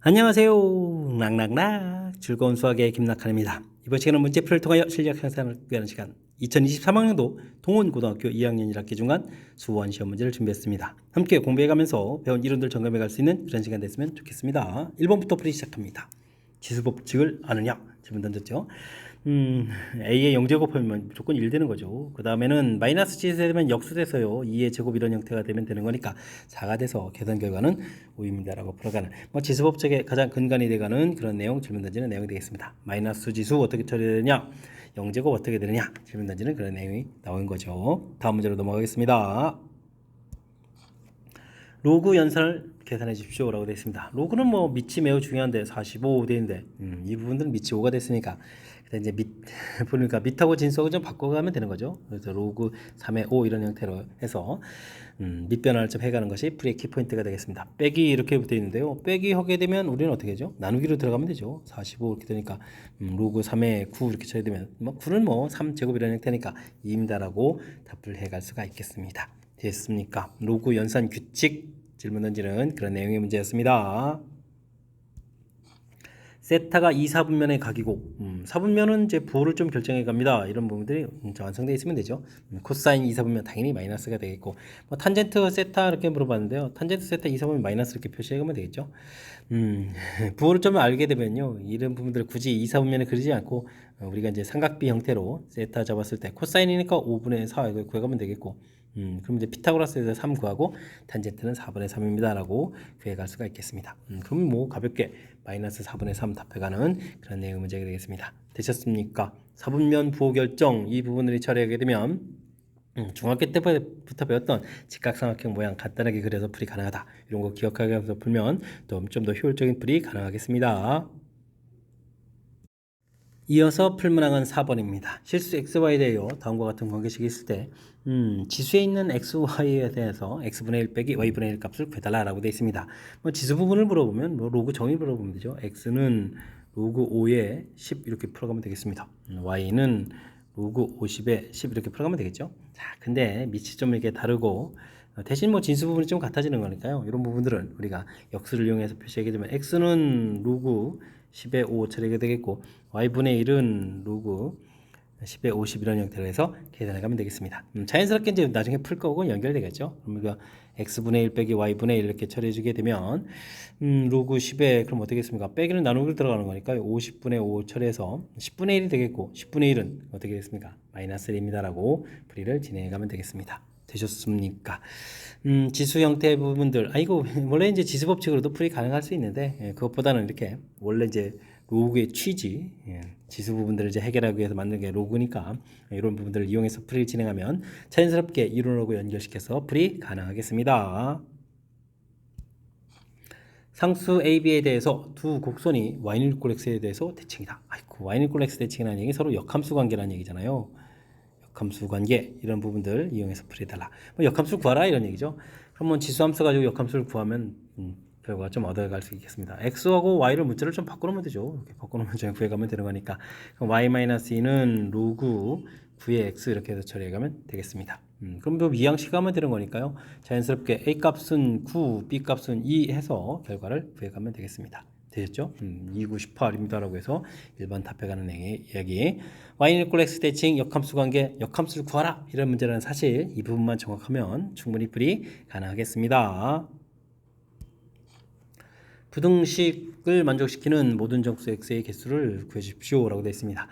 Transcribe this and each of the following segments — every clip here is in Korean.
안녕하세요. 락락락 즐거운 수학의 김낙한입니다. 이번 시간은 문제풀이를 통하여 실력 향상을 위한 시간 2023학년도 동원고등학교 2학년 1학기 중간 수원 시험 문제를 준비했습니다. 함께 공부해가면서 배운 이론들 점검해갈 수 있는 그런 시간 됐으면 좋겠습니다. 1번부터 풀이 시작합니다. 지수법칙을 아느냐? 질문 던졌죠. A의 0제곱하면 무조건 1 되는 거죠. 그 다음에는 마이너스 지수에 되면 역수돼서요. 2의 제곱 이런 형태가 되면 되는 거니까 4가 돼서 계산 결과는 5입니다라고 풀어가는 지수법칙의 가장 근간이 돼가는 그런 내용 질문 던지는 내용이 되겠습니다. 마이너스 지수 어떻게 처리되느냐? 0제곱 어떻게 되느냐? 질문 던지는 그런 내용이 나온 거죠. 다음 문제로 넘어가겠습니다. 로그 연산을 계산해 주십시오 라고 되어 있습니다. 로그는 뭐 밑이 매우 중요한데 45 되는데 이 부분들은 밑이 5가 됐으니까 이제 보니까 밑하고 진수하고 좀 바꿔가면 되는 거죠. 그래서 로그 3의 5 이런 형태로 해서 밑변화를 좀 해가는 것이 풀이의 키포인트가 되겠습니다. 빼기 이렇게 되어 있는데요. 빼기 하게 되면 우리는 어떻게 하죠? 나누기로 들어가면 되죠. 45 이렇게 되니까 로그 3의 9 이렇게 쳐야 되면 9는 3제곱 이런 형태니까 2입니다라고 답을 해갈 수가 있겠습니다. 됐습니까? 로그 연산 규칙 질문 던지는 그런 내용의 문제였습니다. 세타가 2, 4분면의 각이고 4분면은 이제 부호를 좀 결정해 갑니다. 이런 부분들이 완성되어 있으면 되죠. 코사인 2, 4분면 당연히 마이너스가 되겠고 탄젠트 세타 이렇게 물어봤는데요. 탄젠트 세타 2, 4분면 마이너스 이렇게 표시해 가면 되겠죠. 부호를 좀 알게 되면요. 이런 부분들을 굳이 2, 4분면에 그리지 않고 우리가 이제 삼각비 형태로 세타 잡았을 때 코사인이니까 5분의 4 이걸 구해가면 되겠고 그럼 이제 피타고라스에서 3 구하고 탄젠트는 4분의 3입니다 라고 구해갈 수가 있겠습니다. 그럼 가볍게 마이너스 4분의 3 답해가는 그런 내용 문제가 되겠습니다. 되셨습니까? 4분면 부호 결정 이 부분을 처리하게 되면 중학교 때부터 배웠던 직각삼각형 모양 간단하게 그려서 풀이 가능하다. 이런 거 기억하면서 풀면 좀 더 효율적인 풀이 가능하겠습니다. 이어서 풀 문항은 4번입니다. 실수 xy에 대하여 다음과 같은 관계식이 있을 때 지수에 있는 xy에 대해서 x분의 1 빼기 y분의 1 값을 구해달라고 되어 있습니다. 지수 부분을 물어보면 로그 정의 물어보면 되죠. x는 로그 5에 10 이렇게 풀어가면 되겠습니다. y는 로그 50에 10 이렇게 풀어가면 되겠죠. 자, 근데 밑이 좀 이렇게 다르고 대신 진수 부분이 좀 같아지는 거니까요. 이런 부분들은 우리가 역수를 이용해서 표시하게 되면 x는 로그 10의 5 처리가 되겠고 y분의 1은 로그 10의 50 이런 형태로 해서 계산해 가면 되겠습니다. 자연스럽게 이제 나중에 풀 거고 연결되겠죠. 그러면 x분의 1 빼기 y분의 1 이렇게 처리해 주게 되면 로그 10에 그럼 어떻게 겠습니까? 빼기는 나누기로 들어가는 거니까 50분의 5 처리해서 10분의 1이 되겠고 10분의 1은 어떻게 되겠습니까? 마이너스 1입니다라고 풀이를 진행해 가면 되겠습니다. 되셨습니까? 지수 형태의 부분들, 원래 이제 지수 법칙으로도 풀이 가능할 수 있는데, 그것보다는 이렇게, 원래 이제 로그의 취지, 지수 부분들을 이제 해결하기 위해서 만든 게 로그니까, 이런 부분들을 이용해서 풀이를 진행하면 자연스럽게 이론하고 연결시켜서 풀이 가능하겠습니다. 상수 AB에 대해서 두 곡선이 Y는 X에 대해서 대칭이다. Y는 X 대칭이라는 얘기 서로 역함수 관계라는 얘기잖아요. 역함수 관계 이런 부분들 이용해서 풀이해달라. 역함수 구하라 이런 얘기죠. 그럼 지수함수 가지고 역함수를 구하면 결과가 좀 얻어갈 수 있겠습니다. x하고 y를 문자를 좀 바꿔놓으면 되죠. 이렇게 바꿔놓으면 좀 구해가면 되는 거니까 그럼 y-2는 로그 9의 x 이렇게 해서 처리해가면 되겠습니다. 그럼 이항식 하면 되는 거니까요. 자연스럽게 a 값은 9, b 값은 2 해서 결과를 구해가면 되겠습니다. 되셨죠? 2918입니다라고 해서 1번 답해가는 이야기. y는 x 대칭 역함수 관계 역함수를 구하라 이런 문제는 사실 이 부분만 정확하면 충분히 풀이 가능하겠습니다. 부등식을 만족시키는 모든 정수 x의 개수를 구해주십시오 라고 되어 있습니다.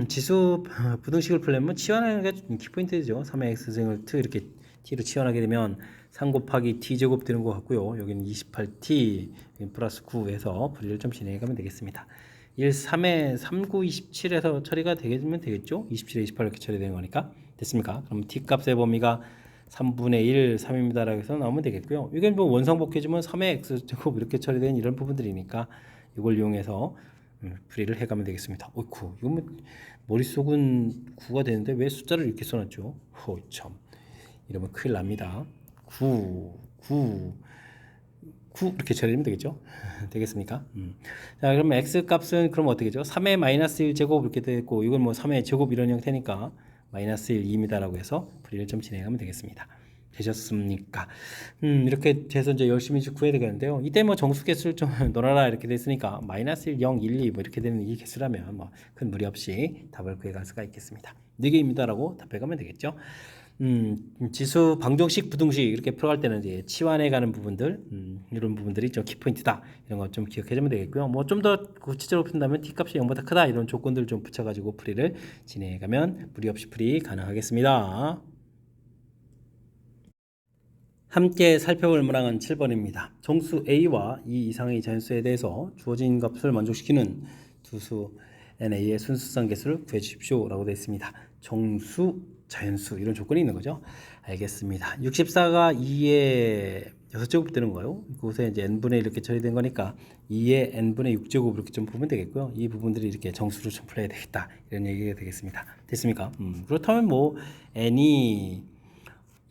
지수 부등식을 풀려면 치환하는 게 키포인트죠. 3의 x승을 t 이렇게 t로 치환하게 되면 3 곱하기 t제곱 되는 것 같고요. 여기는 28t 플러스 9에서 풀이를 좀 진행해 가면 되겠습니다. 1, 3에 3, 9, 27에서 처리가 되면 되겠죠. 27에 28 이렇게 처리되는 거니까 됐습니까? 그럼 t 값의 범위가 3분의 1, 3입니다라고 해서 나오면 되겠고요. 이건 원상복귀해주면 3의 x제곱 이렇게 처리된 이런 부분들이니까 이걸 이용해서 풀이를 해가면 되겠습니다. 어이쿠, 이거 머릿속은 9가 되는데 왜 숫자를 이렇게 써놨죠? 참, 이러면 큰일 납니다. 9 이렇게 처리하면 되겠죠? 되겠습니까? 자, 그러면 x 값은 그럼 어떻게 되죠? 3의 마이너스 1제곱 이렇게 되고 이건 3의 제곱 이런 형태니까 마이너스 1, 2입니다라고 해서 풀이를 좀 진행하면 되겠습니다. 되셨습니까? 이렇게 돼서 이제 열심히 좀 구해야 되겠는데요. 이때 뭐 정수 개수를 좀 넣어라 이렇게 됐으니까 마이너스 1, 0, 1, 2 뭐 이렇게 되는 이 개수라면 뭐 큰 무리 없이 답을 구해갈 수가 있겠습니다. 4개입니다라고 답해가면 되겠죠. 지수 방정식, 부등식 이렇게 풀어갈 때는 이제 치환해 가는 부분들, 이런 부분들이 좀 키포인트다. 이런 거 좀 기억해주면 되겠고요. 뭐 좀 더 구체적으로 푼다면 t값이 0보다 크다 이런 조건들 좀 붙여가지고 풀이를 진행해가면 무리 없이 풀이 가능하겠습니다. 함께 살펴볼 문항은 7번입니다. 정수 A와 E 이상의 자연수에 대해서 주어진 값을 만족시키는 두수 NA의 순수성 개수를 구해주십시오 라고 되어 있습니다. 정수, 자연수 이런 조건이 있는 거죠. 알겠습니다. 64가 2의 6제곱 되는 거예요. 그곳에 이제 n분의 1 이렇게 처리된 거니까 2의 n분의 6제곱 이렇게 좀 보면 되겠고요. 이 부분들이 이렇게 정수로 좀 풀어야 되겠다 이런 얘기가 되겠습니다. 됐습니까? 그렇다면 뭐 n이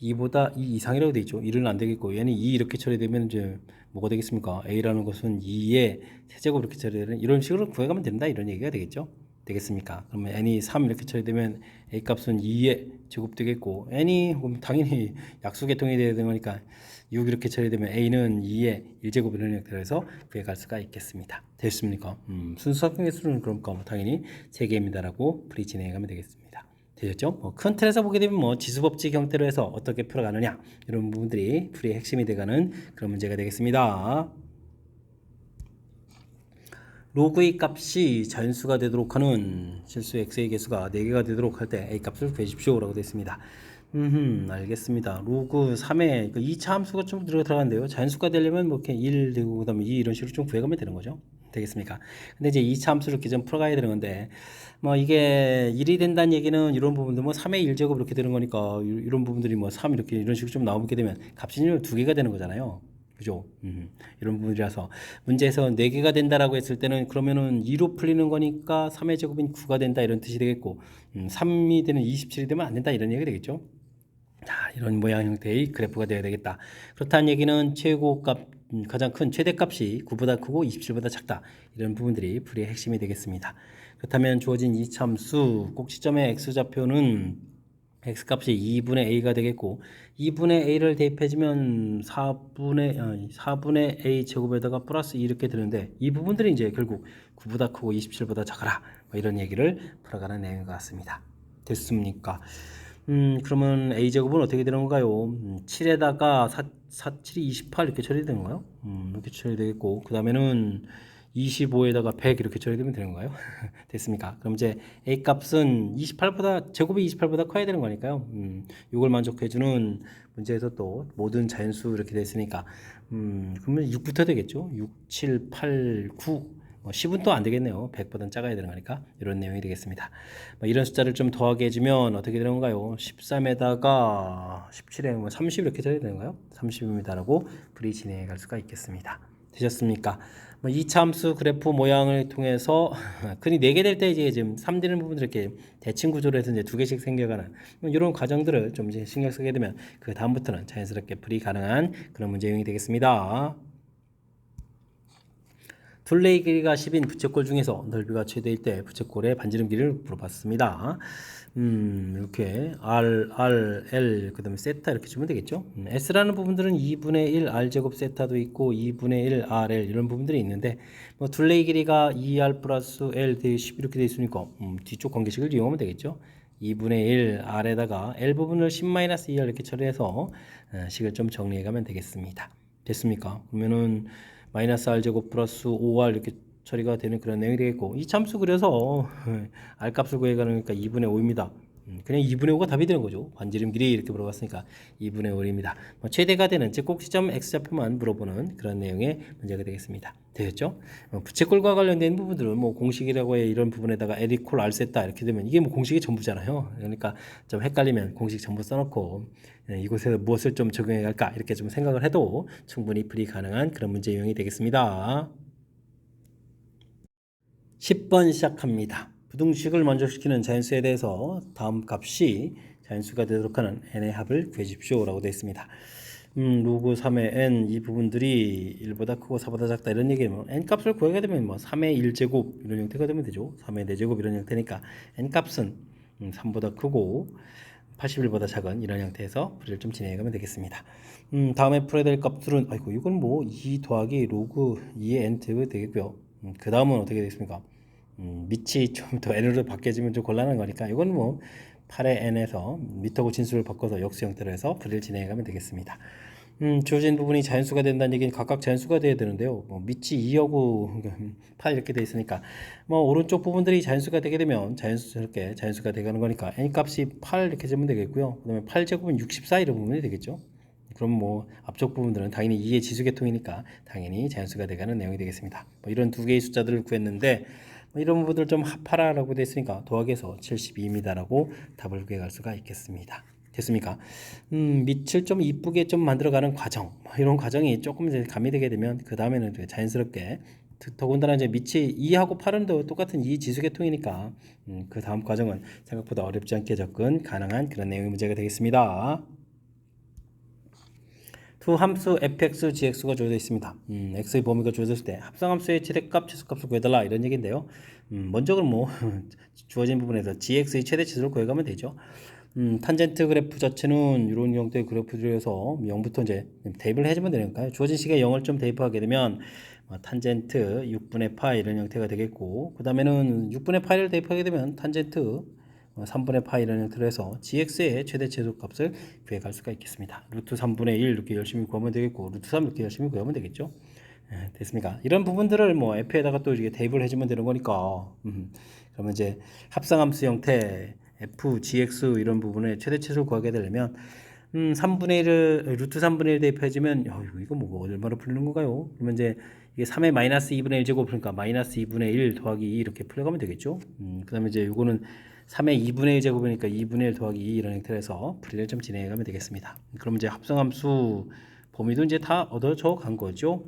2보다 2 이상이라고 되어 있죠. 1은 안 되겠고 얘는 2 이렇게 처리되면 이제 뭐가 되겠습니까? A라는 것은 2의 세제곱 이렇게 처리되는 이런 식으로 구해가면 된다 이런 얘기가 되겠죠. 되겠습니까? 그러면 n이 3 이렇게 처리되면 A 값은 2의 제곱 되겠고 n이 그럼 당연히 약수계통이 되야 되는 거니까 6 이렇게 처리되면 A는 2의 1제곱 이런 형태로 해서 구해갈 수가 있겠습니다. 됐습니까? 순수합계 개수는 그러니까 뭐 당연히 3개입니다라고 풀이 진행해가면 되겠습니다. 되셨죠? 큰 틀에서 보게 되면 뭐 지수법칙 형태로 해서 어떻게 풀어가느냐 이런 부분들이 풀이의 핵심이 되가는 그런 문제가 되겠습니다. 로그의 값이 자연수가 되도록 하는 실수 x의 개수가 4개가 되도록 할 때 a 값을 구해주십시오 라고 되어 있습니다. 알겠습니다. 로그 3에 2차 함수가 좀 들어가는데요. 자연수가 되려면 뭐 이렇게 1 되고 그다음에 2 이런 식으로 좀 구해가면 되는 거죠. 되겠습니까? 근데 이제 2차 함수를 이렇게 좀 풀어가야 되는 건데 뭐 이게 1이 된다는 얘기는 이런 부분들 뭐 3의 1제곱 이렇게 되는 거니까 이런 부분들이 뭐 3 이렇게 이런 식으로 좀 나오게 되면 값이 2개가 되는 거잖아요. 그죠? 이런 부분이라서 문제에서 4개가 된다라고 했을 때는 그러면은 2로 풀리는 거니까 3의 제곱인 9가 된다 이런 뜻이 되겠고 3이 되는 27이 되면 안 된다 이런 얘기가 되겠죠. 자, 이런 모양 형태의 그래프가 되어야 되겠다. 그렇다는 얘기는 최고값 가장 큰 최대값이 9보다 크고 27보다 작다. 이런 부분들이 풀이의 핵심이 되겠습니다. 그렇다면 주어진 이참수 꼭지점의 x좌표는 x값이 2분의 a가 되겠고 2분의 a를 대입해주면 4분의 a 제곱에다가 플러스 2 이렇게 되는데 이 부분들이 이제 결국 9보다 크고 27보다 작아라 뭐 이런 얘기를 풀어가는 내용인 것 같습니다. 됐습니까? 그러면 a제곱은 어떻게 되는 건가요? 7에다가 7이 28 이렇게 처리되는 건가요? 이렇게 처리되겠고 그 다음에는 25에다가 100 이렇게 처리되면 되는 건가요? 됐습니까? 그럼 이제 a 값은 28보다 제곱이 28보다 커야 되는 거니까요. 이걸 만족해주는 문제에서 또 모든 자연수 이렇게 됐으니까 그러면 6부터 되겠죠. 6, 7, 8, 9 10은 또 안 되겠네요. 100보다는 작아야 되는 거니까 이런 내용이 되겠습니다. 이런 숫자를 좀 더하게 해주면 어떻게 되는 건가요? 13에다가 17에 30 이렇게 돼야 되는가요? 30입니다라고 풀이 진행해 갈 수가 있겠습니다. 되셨습니까? 이 참수 그래프 모양을 통해서 근이 4개 될 때 이제 지금 3되는 부분들 이렇게 대칭 구조로 해서 이제 2개씩 생겨가는 이런 과정들을 좀 이제 신경 쓰게 되면 그 다음부터는 자연스럽게 풀이 가능한 그런 문제 유형이 되겠습니다. 둘레의 길이가 10인 부채꼴 중에서 넓이가 최대일 때 부채꼴의 반지름 길이를 물어봤습니다. 이렇게 R, L, 그 다음에 세타 이렇게 주면 되겠죠. S라는 부분들은 2분의 1 R제곱 세타도 있고 2분의 1 RL 이런 부분들이 있는데 뭐 둘레의 길이가 2R 플러스 L 대 10 이렇게 되어 있으니까 뒤쪽 관계식을 이용하면 되겠죠. 2분의 1 R에다가 L 부분을 10-2R 이렇게 처리해서 식을 좀 정리해 가면 되겠습니다. 됐습니까? 그러면은 마이너스 R제곱 플러스 5R 이렇게 처리가 되는 그런 내용이 되겠고 이 참수 그려서 R 값을 구해가니까 2분의 5입니다. 그냥 2분의 5가 답이 되는 거죠. 반지름 길이 이렇게 물어봤으니까 2분의 5입니다. 최대가 되는 즉 꼭지점 x좌표만 물어보는 그런 내용의 문제가 되겠습니다. 되셨죠? 부채꼴과 관련된 부분들은 뭐 공식이라고 해 이런 부분에다가 L 이퀄 R 세타 이렇게 되면 이게 뭐 공식이 전부잖아요. 그러니까 좀 헷갈리면 공식 전부 써놓고 이곳에서 무엇을 좀 적용해 갈까 이렇게 좀 생각을 해도 충분히 풀이 가능한 그런 문제 유형이 되겠습니다. 10번 시작합니다. 부등식을 만족시키는 자연수에 대해서 다음 값이 자연수가 되도록 하는 n의 합을 구해주십시오 라고 되어 있습니다. 로그 3의 n 이 부분들이 1보다 크고 4보다 작다 이런 얘기면 n 값을 구하게 되면 뭐 3의 1제곱 이런 형태가 되면 되죠. 3의 4제곱 이런 형태니까 n 값은 3보다 크고 81보다 작은 이런 형태에서 풀이를 좀 진행해가면 되겠습니다. 다음에 풀어야 될 값들은 아이고 이건 뭐 2 더하기 로그 2의 n 제곱이 되겠고요. 그 다음은 어떻게 되겠습니까? 밑이 좀 더 n으로 바뀌어지면 좀 곤란한 거니까 이건 뭐 8의 n에서 미터고 진수를 바꿔서 역수 형태로 해서 풀이를 진행해가면 되겠습니다. 주어진 부분이 자연수가 된다는 얘기는 각각 자연수가 돼야 되는데요. 뭐 밑이 2하고 8 이렇게 돼 있으니까 뭐 오른쪽 부분들이 자연수가 되게 되면 자연스럽게 자연수가 되가는 거니까 n 값이 8 이렇게 되면 되겠고요. 그다음에 8제곱은 64 이런 부분이 되겠죠. 그럼 뭐 앞쪽 부분들은 당연히 2의 지수계통이니까 당연히 자연수가 돼가는 내용이 되겠습니다. 뭐 이런 두 개의 숫자들을 구했는데 뭐 이런 부분들 좀 합하라라고 돼 있으니까 더하기해서 72입니다라고 답을 구해갈 수가 있겠습니다. 됐습니까? 밑을 좀 이쁘게 좀 만들어가는 과정, 뭐 이런 과정이 조금 이제 가미되게 되면 그 다음에는 자연스럽게 더군다나 이제 밑이 2하고 8은 똑같은 2 지수계통이니까 그 다음 과정은 생각보다 어렵지 않게 접근 가능한 그런 내용의 문제가 되겠습니다. 두 함수 fx, gx가 주어져 있습니다. x의 범위가 주어졌을 때 합성함수의 최대값, 최소값을 구해달라 이런 얘기인데요. 먼저 그럼 뭐 주어진 부분에서 gx의 최대 치수를 구해가면 되죠. 탄젠트 그래프 자체는 이런 형태의 그래프들에서 0부터 이제 대입을 해주면 되니까요. 주어진 시기에 0을 좀 대입하게 되면 탄젠트 6분의 파이 이런 형태가 되겠고 그 다음에는 6분의 파이를 대입하게 되면 탄젠트 3분의 파이 이런 형태로 해서 gx의 최대 최소값을 구해갈 수가 있겠습니다. 루트 3분의 1 이렇게 열심히 구하면 되겠고 루트 3 이렇게 열심히 구하면 되겠죠. 됐습니까? 이런 부분들을 뭐 f에다가 또 이렇게 대입을 해주면 되는 거니까 그러면 이제 합성함수 형태 f, gx 이런 부분에 최대 최소를 구하게 되려면 3분의 1을 루트 3분의 1 대입해주면 이거 뭐 얼마나 풀리는 건가요? 그러면 이제 이게 3의 마이너스 2분의 1 제곱 그러니까 마이너스 2분의 1 더하기 2 이렇게 풀려가면 되겠죠. 그 다음에 이제 이거는 3의 2분의 1 제곱이니까 2분의 1 더하기 2 이런 형태로 해서 풀이를 좀 진행해가면 되겠습니다. 그럼 이제 합성함수 범위도 이제 다 얻어져 간 거죠.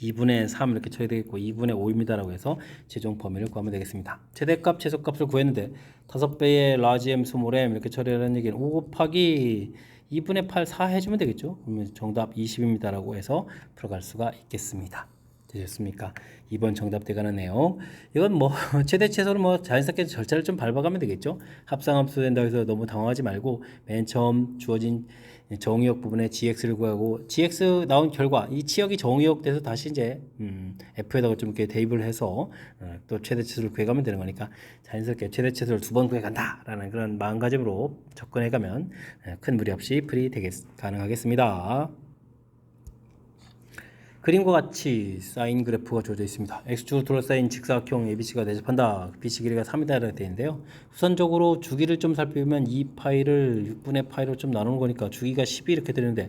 2분의 3 이렇게 쳐야 되겠고 2분의 5입니다라고 해서 최종 범위를 구하면 되겠습니다. 최대값, 최소값을 구했는데 5배의 라지 M 스몰 M 이렇게 처리하라는 얘기는 5 곱하기 2분의 8, 4 해주면 되겠죠. 그러면 정답 20입니다라고 해서 풀어갈 수가 있겠습니다. 되셨습니까? 2번 정답 돼가는 내용. 이건 뭐 최대 최소를 뭐 자연스럽게 절차를 좀 밟아가면 되겠죠. 합성함수 된다고 해서 너무 당황하지 말고 맨 처음 주어진 정의역 부분에 gx를 구하고 gx 나온 결과 이 치역이 정의역 돼서 다시 이제 f에다가 좀 이렇게 대입을 해서 또 최대 치수를 구해가면 되는 거니까 자연스럽게 최대 치수를 2번 구해간다라는 그런 마음가짐으로 접근해가면 큰 무리 없이 풀이 가능하겠습니다. 그림과 같이 사인 그래프가 주어져 있습니다. x축으로 둘러싸인 직사각형 ABC가 대접한다. BC 길이가 3이다 이렇게 되어 있는데요. 우선적으로 주기를 좀 살펴보면 2파이를 6분의 파이로 좀 나누는 거니까 주기가 12 이렇게 되는데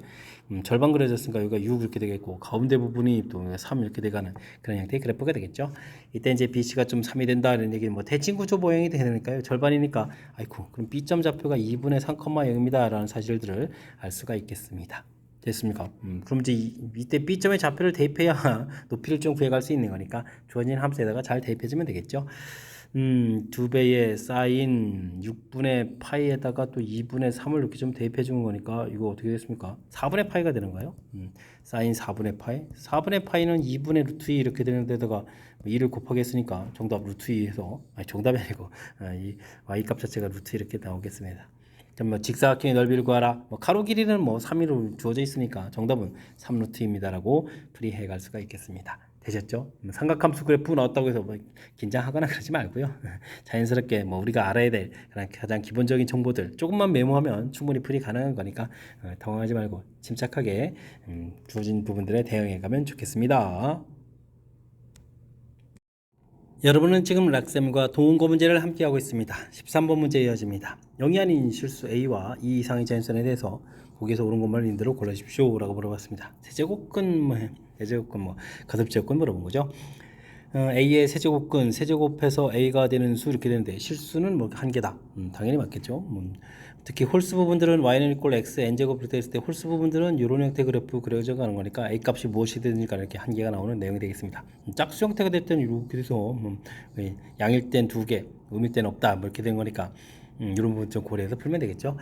절반 그려졌으니까 여기가 6 이렇게 되겠고 가운데 부분이 또 3 이렇게 돼가는 그런 형태의 그래프가 되겠죠. 이때 이제 BC가 좀 3이 된다 이런 얘기는 뭐 대칭 구조 모형이 되니까요. 절반이니까 아이고 그럼 B점 좌표가 2분의 3,0입니다 라는 사실들을 알 수가 있겠습니다. 됐습니까? 그럼 이제 이때 B점의 좌표를 대입해야 높이를 좀 구해갈 수 있는 거니까 주어진 함수에다가 잘 대입해주면 되겠죠. 2배의 사인 6분의 파이에다가 또 2분의 3을 이렇게 좀 대입해 주는 거니까 이거 어떻게 됐습니까? 4분의 파이가 되는 거예요. 사인 4분의 파이. 4분의 파이는 2분의 루트 2 이렇게 되는 데다가 2를 곱하기 했으니까 정답 루트 2에서 아니 정답이 아니고 이 y값 자체가 루트 이렇게 나오겠습니다. 뭐 직사각형의 넓이를 구하라. 뭐 가로 길이는 뭐 3으로 주어져 있으니까 정답은 3루트입니다라고 풀이해 갈 수가 있겠습니다. 되셨죠? 삼각함수 그래프 나왔다고 해서 뭐 긴장하거나 그러지 말고요. 자연스럽게 뭐 우리가 알아야 될 가장 기본적인 정보들 조금만 메모하면 충분히 풀이 가능한 거니까 당황하지 말고 침착하게 주어진 부분들에 대응해 가면 좋겠습니다. 여러분은 지금 락셈과 동원고 문제를 함께 하고 있습니다. 13번 문제 이어집니다. 0이 아닌 실수 A와 2 이상의 자연수에 대해서 거기서 옳은 것만 인대로 골라주십시오 라고 물어봤습니다. 세제곱근, 대제곱근, 가습제곱근 물어본 거죠. A의 세제곱근, 세제곱해서 A가 되는 수 이렇게 되는데 실수는 뭐 한 개다. 당연히 맞겠죠. 특히 홀수 부분들은 y는 이꼴 x n제곱 이렇게 됐을 때 홀수 부분들은 이런 형태 그래프 그려져 가는 거니까 a 값이 무엇이든지 간에 이렇게 한 개가 나오는 내용이 되겠습니다. 짝수 형태가 됐든 이렇게 돼서 양일 땐 두 개, 음일 땐 없다 뭐 이렇게 된 거니까 이런 부분 좀 고려해서 풀면 되겠죠.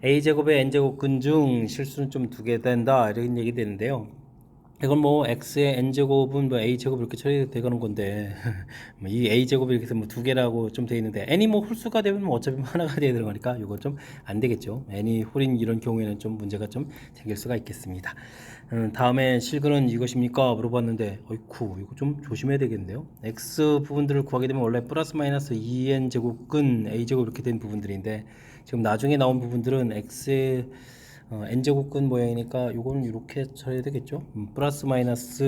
a제곱의 n제곱근 중 실수는 좀 두 개 된다 이런 얘기 되는데요. 이건 뭐 x의 n제곱은 뭐 a제곱 이렇게 처리되는 건데 뭐 이 a제곱이 이렇게 해서 뭐 두 개라고 좀 돼 있는데 n이 뭐 홀수가 되면 뭐 어차피 뭐 하나가 돼야 되는 거니까 이거 좀 안 되겠죠. n이 홀인 이런 경우에는 좀 문제가 좀 생길 수가 있겠습니다. 다음에 실근은 이것입니까? 물어봤는데 어이쿠 이거 좀 조심해야 되겠는데요. x 부분들을 구하게 되면 원래 플러스 마이너스 2n 제곱근 a제곱 이렇게 된 부분들인데 지금 나중에 나온 부분들은 x의 n제곱근 모양이니까 요거는 이렇게 처리해야 되겠죠. 플러스 마이너스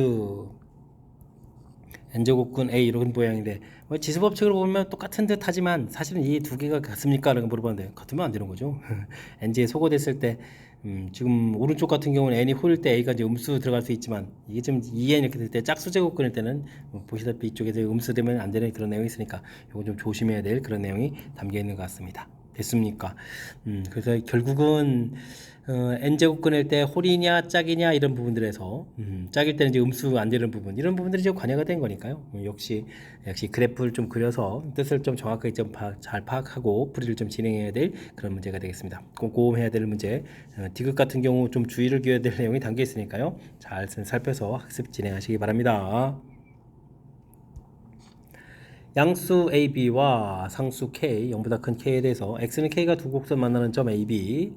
n제곱근 a 이런 모양인데 뭐 지수법칙으로 보면 똑같은 듯 하지만 사실은 이 두 개가 같습니까? 라고 물어봤는데 같으면 안 되는 거죠. n지에 소거됐을 때 지금 오른쪽 같은 경우는 n이 홀일 때 a가 이제 음수 들어갈 수 있지만 이게 지금 2n 이렇게 될 때 짝수 제곱근일 때는 보시다시피 이쪽에서 음수 되면 안 되는 그런 내용이 있으니까 이거 좀 조심해야 될 그런 내용이 담겨 있는 것 같습니다. 됐습니까? 그래서 결국은 n제곱 끊을 때 홀이냐 짝이냐 이런 부분들에서 짝일 때는 이제 음수 안 되는 부분 이런 부분들이 이제 관여가 된 거니까요. 역시 그래프를 좀 그려서 뜻을 좀 정확하게 좀 잘 파악하고 풀이를 좀 진행해야 될 그런 문제가 되겠습니다. 꼼꼼해야 될 문제 디귿 같은 경우 좀 주의를 기울여야 될 내용이 담겨 있으니까요. 잘 살펴서 학습 진행하시기 바랍니다. 양수 AB와 상수 K, 0보다 큰 K에 대해서 X는 K가 두 곡선 만나는 점 AB,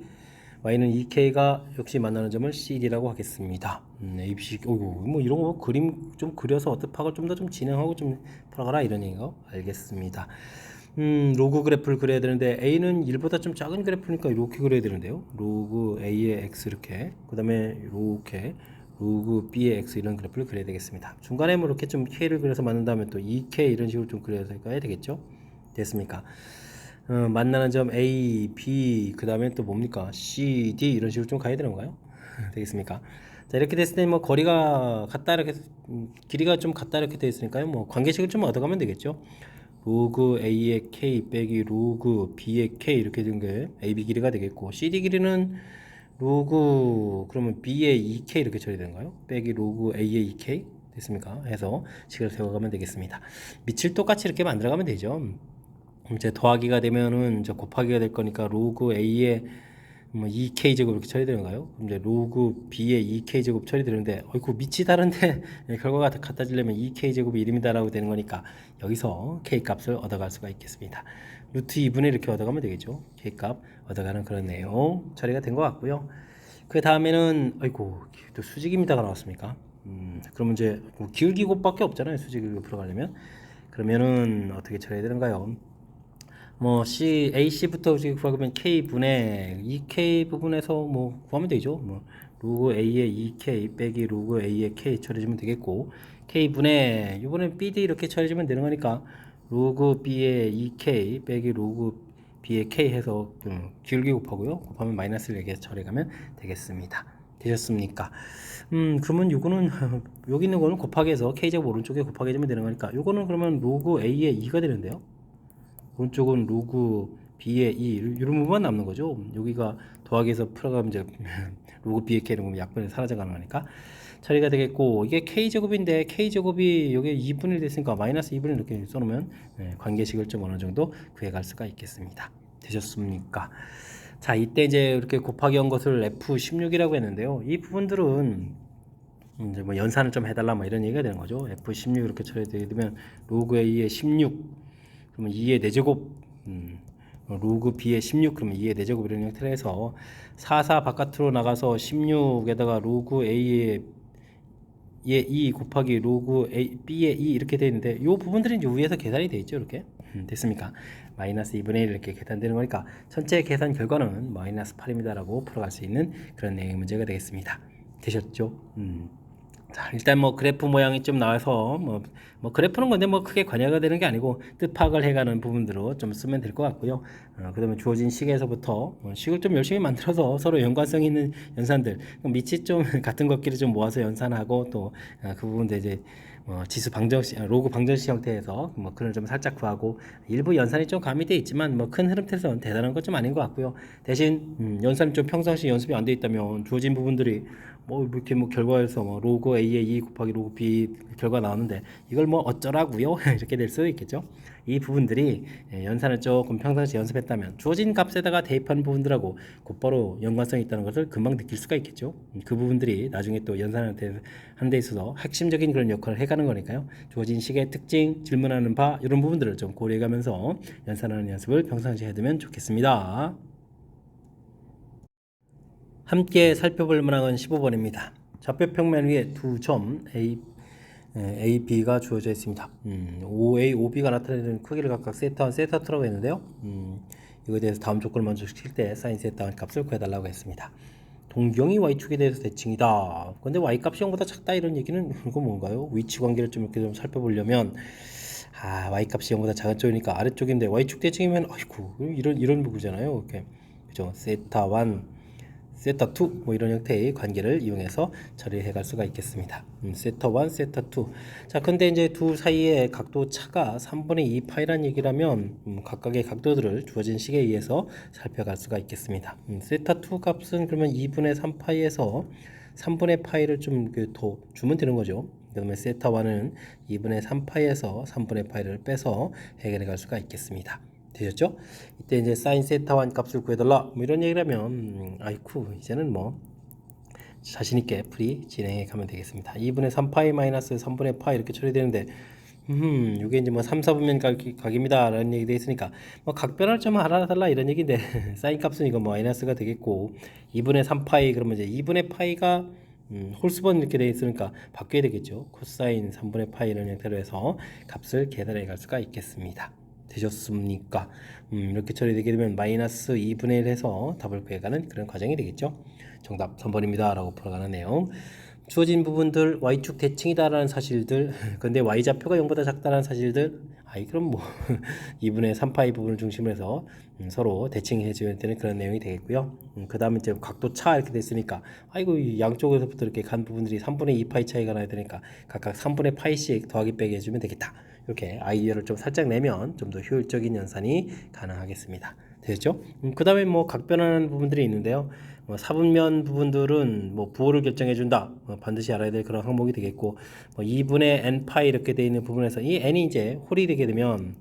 Y는 EK가 역시 만나는 점을 CD라고 하겠습니다. ABC, 뭐 이런 거 그림 좀 그려서 어떻게 파악을 좀 더 좀 진행하고 좀 풀어가라 이런 얘기가 알겠습니다. 로그 그래프를 그려야 되는데 A는 1보다 좀 작은 그래프니까 이렇게 그려야 되는데요. 로그 A의 X 이렇게, 그 다음에 이렇게 로그 B의 X 이런 그래프를 그려야 되겠습니다. 중간에 뭐 이렇게 좀 K를 그려서 만든 다음에 또 2K 이런 식으로 좀 그려야 되겠죠? 됐습니까? 만나는 점 A, B, 그 다음에 또 뭡니까? C, D 이런 식으로 좀 가야 되는 건가요? 되겠습니까? 자, 이렇게 됐을 때 뭐 거리가 같다 이렇게 길이가 좀 같다 이렇게 돼 있으니까요. 뭐 관계식을 좀 얻어가면 되겠죠. 로그 A의 K 빼기 로그 B의 K 이렇게 된 게 AB 길이가 되겠고 CD 길이는 로그 그러면 B의 2K 이렇게 처리되는가요? 빼기 로그 A의 2K 됐습니까? 해서 식을 세워가면 되겠습니다. 밑을 똑같이 이렇게 만들어가면 되죠. 이제 더하기가 되면은 이제 곱하기가 될 거니까 로그 A의 2K 제곱 이렇게 처리되는가요? 이제 로그 B의 2K 제곱 처리되는데 어이구 밑이 다른데 결과가 같아지려면 2K 제곱이 1입니다라고 되는 거니까 여기서 K 값을 얻어갈 수가 있겠습니다. 루트 2분의 이렇게 얻어가면 되겠죠. K 값 얻어가는 그런 내용 처리가 된 것 같고요. 그 다음에는 아이고 또 수직입니다가 나왔습니까? 그러면 이제 기울기 곱밖에 없잖아요. 수직을 풀어가려면 그러면은 어떻게 처리해야 되는가요? 뭐 C, AC부터 구하면 K분의 2K 부분에서 뭐 구하면 되죠. 뭐 로그 A의 2K 빼기 로그 A의 K 처리해주면 되겠고 K분의 이번엔 BD 이렇게 처리해주면 되는 거니까 로그 B의 2K 빼기 로그 B의 K 해서 기울기 곱하고요. 곱하면 마이너스를 이렇게 처리하면 되겠습니다. 되셨습니까? 그러면 요거는 여기 있는 거는 곱하기 해서 K제곱 오른쪽에 곱하기 해주면 되는 거니까 요거는 그러면 로그 A의 2가 되는데요. 오른쪽은 로그 B의 2 이런 부분만 남는 거죠. 여기가 더하기해서 풀어가면 이제 로그 B의 K는 보면 약분이 사라져가는 거니까 처리가 되겠고 이게 K제곱인데 K제곱이 여기 2분의 1 됐으니까 마이너스 2분의 1 이렇게 써놓으면 관계식을 좀 어느 정도 구해갈 수가 있겠습니다. 되셨습니까? 자 이때 이제 이렇게 곱하기 한 것을 F16이라고 했는데요. 이 부분들은 이제 뭐 연산을 좀 해달라 뭐 이런 얘기가 되는 거죠. F16 이렇게 처리되게 되면 로그 A의 16 그러면 2의 4제곱 로그 B의 16 그러면 2의 4제곱 이런 형태로 해서 4 바깥으로 나가서 16에다가 로그 A의 2 곱하기 로그 B의 2 이렇게 되어 있는데 이 부분들이 이제 위에서 계산이 되어 있죠. 이렇게 됐습니까? 마이너스 2분의 1 이렇게 계산되는 거니까 전체 계산 결과는 마이너스 8입니다 라고 풀어갈 수 있는 그런 내용의 문제가 되겠습니다. 되셨죠? 자, 일단 뭐 그래프 모양이 좀 나와서 뭐 그래프는 건데 뭐 크게 관여가 되는 게 아니고 뜻 파악을 해가는 부분으로 좀 쓰면 될 것 같고요. 그다음에 주어진 식에서부터 식을 좀 열심히 만들어서 서로 연관성 있는 연산들 밑이 좀 같은 것끼리 좀 모아서 연산하고 또 그 부분도 이제 지수 방정식, 로그 방정식 형태에서 뭐 그런 좀 살짝 구하고 일부 연산이 좀 가미돼 있지만 뭐 큰 흐름에서는 대단한 건 좀 아닌 것 같고요. 대신 연산이 좀 평상시 연습이 안 돼 있다면 주어진 부분들이 뭐 이렇게 뭐 결과에서 뭐 로그 A에 2 곱하기 로그 B 결과 나오는데 이걸 뭐 어쩌라고요? 이렇게 될 수도 있겠죠. 이 부분들이 연산을 조금 평상시 연습했다면 주어진 값에다가 대입한 부분들하고 곧바로 연관성이 있다는 것을 금방 느낄 수가 있겠죠. 그 부분들이 나중에 또 연산하는 데 있어서 핵심적인 그런 역할을 해가는 거니까요. 주어진 식의 특징, 질문하는 바 이런 부분들을 좀 고려해가면서 연산하는 연습을 평상시에 해두면 좋겠습니다. 함께 살펴볼 문항은 15번입니다. 좌표 평면 위에 두 점 A, B가 주어져 있습니다. OA, OB가 나타내는 크기를 각각 세타1, 세타2라고 했는데요. 이거에 대해서 다음 조건을 먼저 시킬 때 사인 세타1 값을 구해달라고 했습니다. 동경이 Y축에 대해서 대칭이다. 근데 Y값이 0보다 작다 이런 얘기는 이거 뭔가요? 위치 관계를 좀 이렇게 좀 살펴보려면 Y값이 0보다 작은 쪽이니까 아래쪽인데 Y축 대칭이면 아이고 이런 부분이잖아요. 이렇게 그죠? 세타1 세타2 뭐 이런 형태의 관계를 이용해서 처리해 갈 수가 있겠습니다. 세타1, 세타2. 자, 근데 이제 두 사이의 각도 차가 3분의 2 파이란 얘기라면 각각의 각도들을 주어진 식에 의해서 살펴갈 수가 있겠습니다. 세타2 값은 그러면 2분의 3 파이에서 3분의 파이를 좀 더 주면 되는 거죠. 그러면 세타1은 2분의 3 파이에서 3분의 파이를 빼서 해결해 갈 수가 있겠습니다. 되셨죠? 이때 이제 사인 세타1 값을 구해달라 뭐 이런 얘기를 하면 아이쿠 이제는 뭐 자신있게 풀이 진행해 가면 되겠습니다. 2분의 3파이 마이너스 3분의 파이 이렇게 처리되는데 이게 이제 뭐 3, 4분면 각입니다 라는 얘기 돼 있으니까 뭐 각변할 점 알아달라 이런 얘기인데 사인 값은 이거 뭐 마이너스가 되겠고 2분의 3파이 그러면 이제 2분의 파이가 홀수번 이렇게 돼 있으니까 바뀌어야 되겠죠. 코사인 3분의 파이 이런 형태로 해서 값을 계산해 갈 수가 있겠습니다. 되셨습니까? 이렇게 처리되게 되면 마이너스 2분의 1 해서 답을 구해가는 그런 과정이 되겠죠. 정답 3번입니다 라고 풀어가는 내용. 주어진 부분들 Y축 대칭이다 라는 사실들 근데 Y좌표가 0보다 작다라는 사실들 그럼 뭐 2분의 3파이 부분을 중심으로 해서 서로 대칭해 줘야 되는 그런 내용이 되겠고요. 그 다음에 이제 각도 차 이렇게 됐으니까 아이고 양쪽에서부터 이렇게 간 부분들이 3분의 2파이 차이가 나야 되니까 각각 3분의 파이씩 더하기 빼기 해주면 되겠다. 이렇게 아이디어를 좀 살짝 내면 좀 더 효율적인 연산이 가능하겠습니다. 되겠죠? 그 다음에 뭐 각변하는 부분들이 있는데요. 뭐 사분면 부분들은 뭐 부호를 결정해 준다. 반드시 알아야 될 그런 항목이 되겠고, 뭐 2분의 n파이 이렇게 되어 있는 부분에서 이 n이 이제 홀이 되게 되면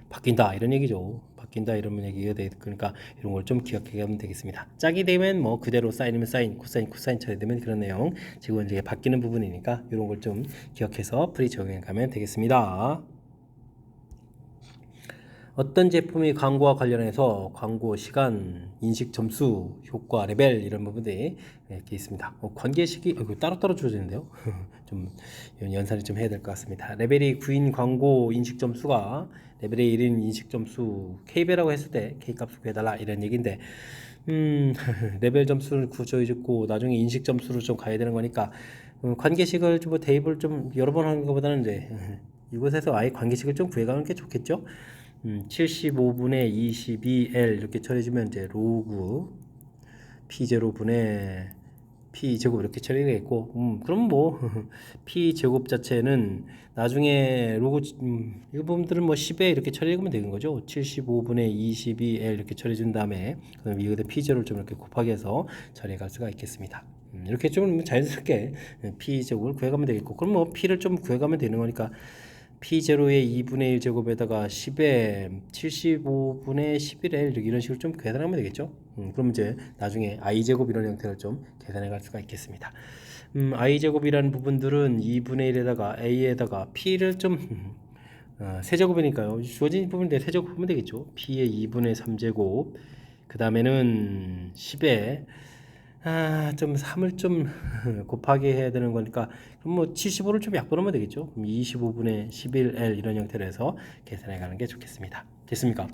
바뀐다 이런 얘기죠. 바뀐다 이런 얘기가 그러니까 이런 걸 좀 기억해 가면 되겠습니다. 짝이 되면 뭐 그대로 사인이면 사인, 코사인, 코사인 처리되면 그런 내용. 지금 이제 바뀌는 부분이니까 이런 걸 좀 기억해서 풀이 적용해 가면 되겠습니다. 어떤 제품이 광고와 관련해서 광고 시간, 인식 점수, 효과 레벨 이런 부분들이 이렇게 있습니다. 관계식이 따로따로 주어지는데요. 좀 연산을 좀 해야 될 것 같습니다. 레벨이 9인 광고 인식 점수가 레벨이 1인 인식 점수 K배라고 했을 때 K값을 구해달라 이런 얘기인데 레벨 점수를 구조해줬고 나중에 인식 점수로 좀 가야 되는 거니까 관계식을 좀 대입을 좀 여러 번 하는 것보다는 이제 이곳에서 아예 관계식을 좀 구해가는 게 좋겠죠. 75분의 22L 이렇게 처리해주면 이제 로그 P0분의 P제곱 이렇게 처리되겠고 그럼 뭐 P제곱 자체는 나중에 로그 이 부분들은 뭐 10에 이렇게 처리하면 되는 거죠. 75분의 22L 이렇게 처리해준 다음에 그다음 이거에 P0를 좀 이렇게 곱하기 해서 처리해 갈 수가 있겠습니다. 이렇게 좀 자연스럽게 P제곱을 구해가면 되겠고 그럼 뭐 P를 좀 구해가면 되는 거니까 P0의 2분의 1 제곱에다가 10에 75분의 11L 이런 식으로 좀 계산하면 되겠죠. 그럼 이제 나중에 I 제곱 이런 형태를 좀 계산해 갈 수가 있겠습니다. I 제곱이라는 부분들은 2분의 1에다가 A에다가 P를 좀 세제곱이니까요. 주어진 부분인데 세제곱 하면 되겠죠. P의 2분의 3제곱 그 다음에는 10에 좀 3을 좀 곱하기 해야 되는 거니까 그럼 뭐 75를 좀 약분하면 되겠죠. 그럼 25분의 11L 이런 형태로 해서 계산해 가는 게 좋겠습니다. 됐습니까?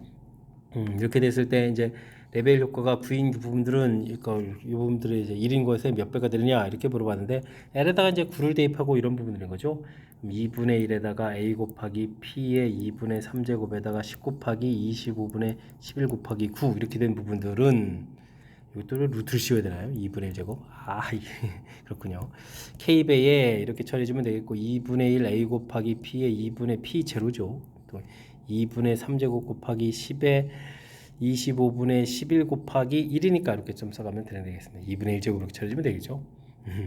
이렇게 됐을 때 이제 레벨 효과가 9인 부분들은 이 부분들이 이제 1인 것에 몇 배가 되느냐 이렇게 물어봤는데 L에다가 이제 9를 대입하고 이런 부분들인 거죠. 2분의 1에다가 A 곱하기 P의 2분의 3제곱에다가 10 곱하기 25분의 11 곱하기 9 이렇게 된 부분들은 이것도 루트를 씌워야 되나요? 2분의 1 제곱? 그렇군요. K배에 이렇게 처리해주면 되겠고 2분의 1 A 곱하기 P의 2분의 P 제로죠. 또 2분의 3제곱 곱하기 10에 25분의 11 곱하기 1이니까 이렇게 좀 써가면 되겠습니다. 2분의 1 제곱으로 처리해주면 되겠죠.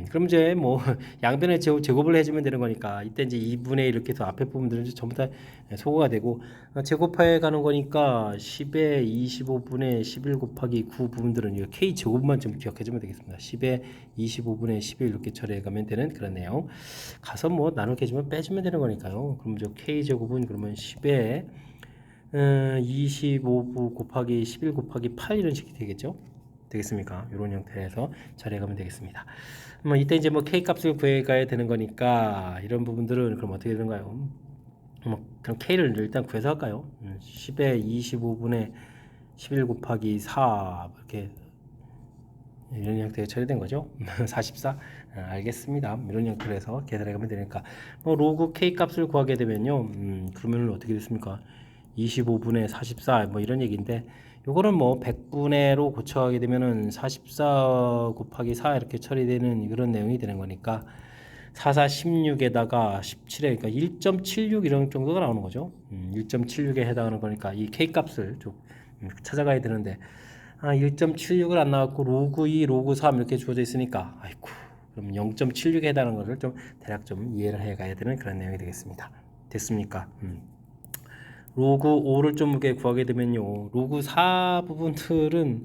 그럼 이제 뭐 양변에 제곱을 해주면 되는 거니까 이때 이제 2분의 1 이렇게 해서 앞에 부분들은 이제 전부 다 소거가 되고 제곱해 가는 거니까 10의 25분의 11 곱하기 9 부분들은 이 k 제곱만 좀 기억해주면 되겠습니다. 10의 25분의 11 이렇게 처리해 가면 되는 그런 내용. 가서 뭐 나누게 해주면 빼주면 되는 거니까요. 그럼 저 k 제곱은 그러면 10의 25부 곱하기 11 곱하기 8 이런 식이 되겠죠? 되겠습니까? 이런 형태에서 처리해 가면 되겠습니다. 뭐 이때 이제 뭐 k 값을 구해가야 되는 거니까 이런 부분들은 그럼 어떻게 되는가요? 그럼 k를 일단 구해서 할까요? 10의 25분의 11 곱하기 4 이렇게 이런 형태가 처리된 거죠. 44 알겠습니다. 이런 형태로 해서 계산해 가면 되니까 뭐 로그 k 값을 구하게 되면요. 그러면 어떻게 됐습니까? 25분의 44 뭐 이런 얘기인데 요거는 뭐 100분의로 고쳐가게 되면은 44 곱하기 4 이렇게 처리되는 그런 내용이 되는 거니까 44 16에다가 17에 그러니까 1.76 이런 정도가 나오는 거죠. 1.76에 해당하는 거니까 이 k 값을 좀 찾아가야 되는데 1.76을 안 나왔고 로그 2, 로그 3 이렇게 주어져 있으니까 아이고 그럼 0.76에 해당하는 거를 좀 대략 좀 이해를 해 가야 되는 그런 내용이 되겠습니다. 됐습니까? 로그 5를 좀 이렇게 구하게 되면요. 로그 4 부분들은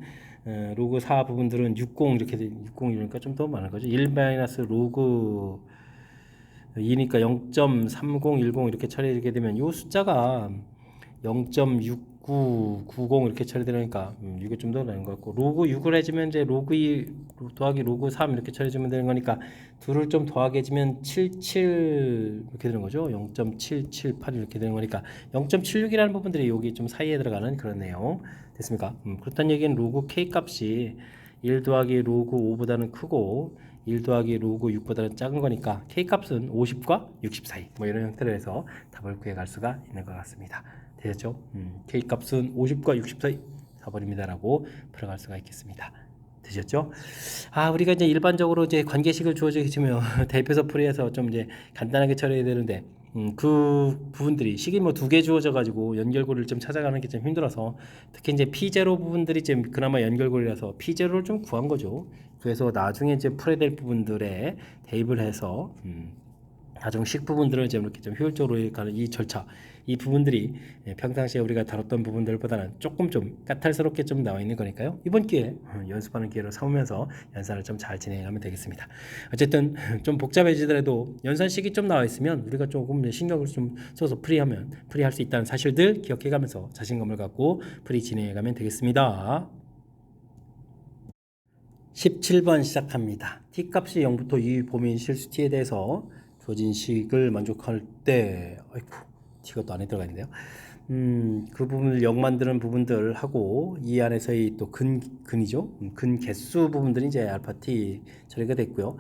로그 4 부분들은 60 이렇게 60 이러니까 좀 더 많은 거죠. 1 마이너스 로그 2니까 0.3010 이렇게 처리되게 되면 이 숫자가 0.6990 이렇게 처리되니까 이게 좀 더 나은 것 같고 로그 6을 해주면 이제 로그 2 더하기 로그 3 이렇게 처리해주면 되는 거니까 둘을 좀 더하게 해주면 77 이렇게 되는 거죠. 0.778 이렇게 되는 거니까 0.76이라는 부분들이 여기 좀 사이에 들어가는 그런 내용 됐습니까? 그렇다는 얘기는 로그 k 값이 1 더하기 로그 5보다는 크고 1 더하기 로그 6보다는 작은 거니까 k 값은 50과 60 사이 뭐 이런 형태로 해서 답을 구해갈 수가 있는 것 같습니다. 되셨죠? k 값은 50과 60 사이 4번입니다라고 풀어갈 수가 있겠습니다. 되셨죠? 우리가 이제 일반적으로 이제 관계식을 주어져 있으면 대표서 풀이해서 좀 이제 간단하게 처리해야 되는데 그 부분들이 식이 뭐 2개 주어져 가지고 연결고리를 좀 찾아가는 게 좀 힘들어서 특히 이제 P0 부분들이 좀 그나마 연결고리라서 P0를 좀 구한 거죠. 그래서 나중에 이제 풀어야 될 부분들에 대입을 해서 가정식 부분들을 이렇게 좀 효율적으로 가는 이 절차, 이 부분들이 평상시에 우리가 다뤘던 부분들보다는 조금 좀 까탈스럽게 좀 나와 있는 거니까요. 이번 기회에 연습하는 기회로 삼으면서 연산을 좀 잘 진행하면 되겠습니다. 어쨌든 좀 복잡해지더라도 연산식이 좀 나와 있으면 우리가 조금 신경을 좀 써서 풀이할 수 있다는 사실들 기억해가면서 자신감을 갖고 풀이 진행해가면 되겠습니다. 17번 시작합니다. t값이 0부터 2 범위 실수 t에 대해서 주어진 식을 만족할 때 아이고 t가 또 안에 들어가 있는데요. 그 부분을 0 만드는 부분들 하고 이 안에서의 또 근이죠. 근 개수 부분들이 이제 알파 t 처리가 됐고요.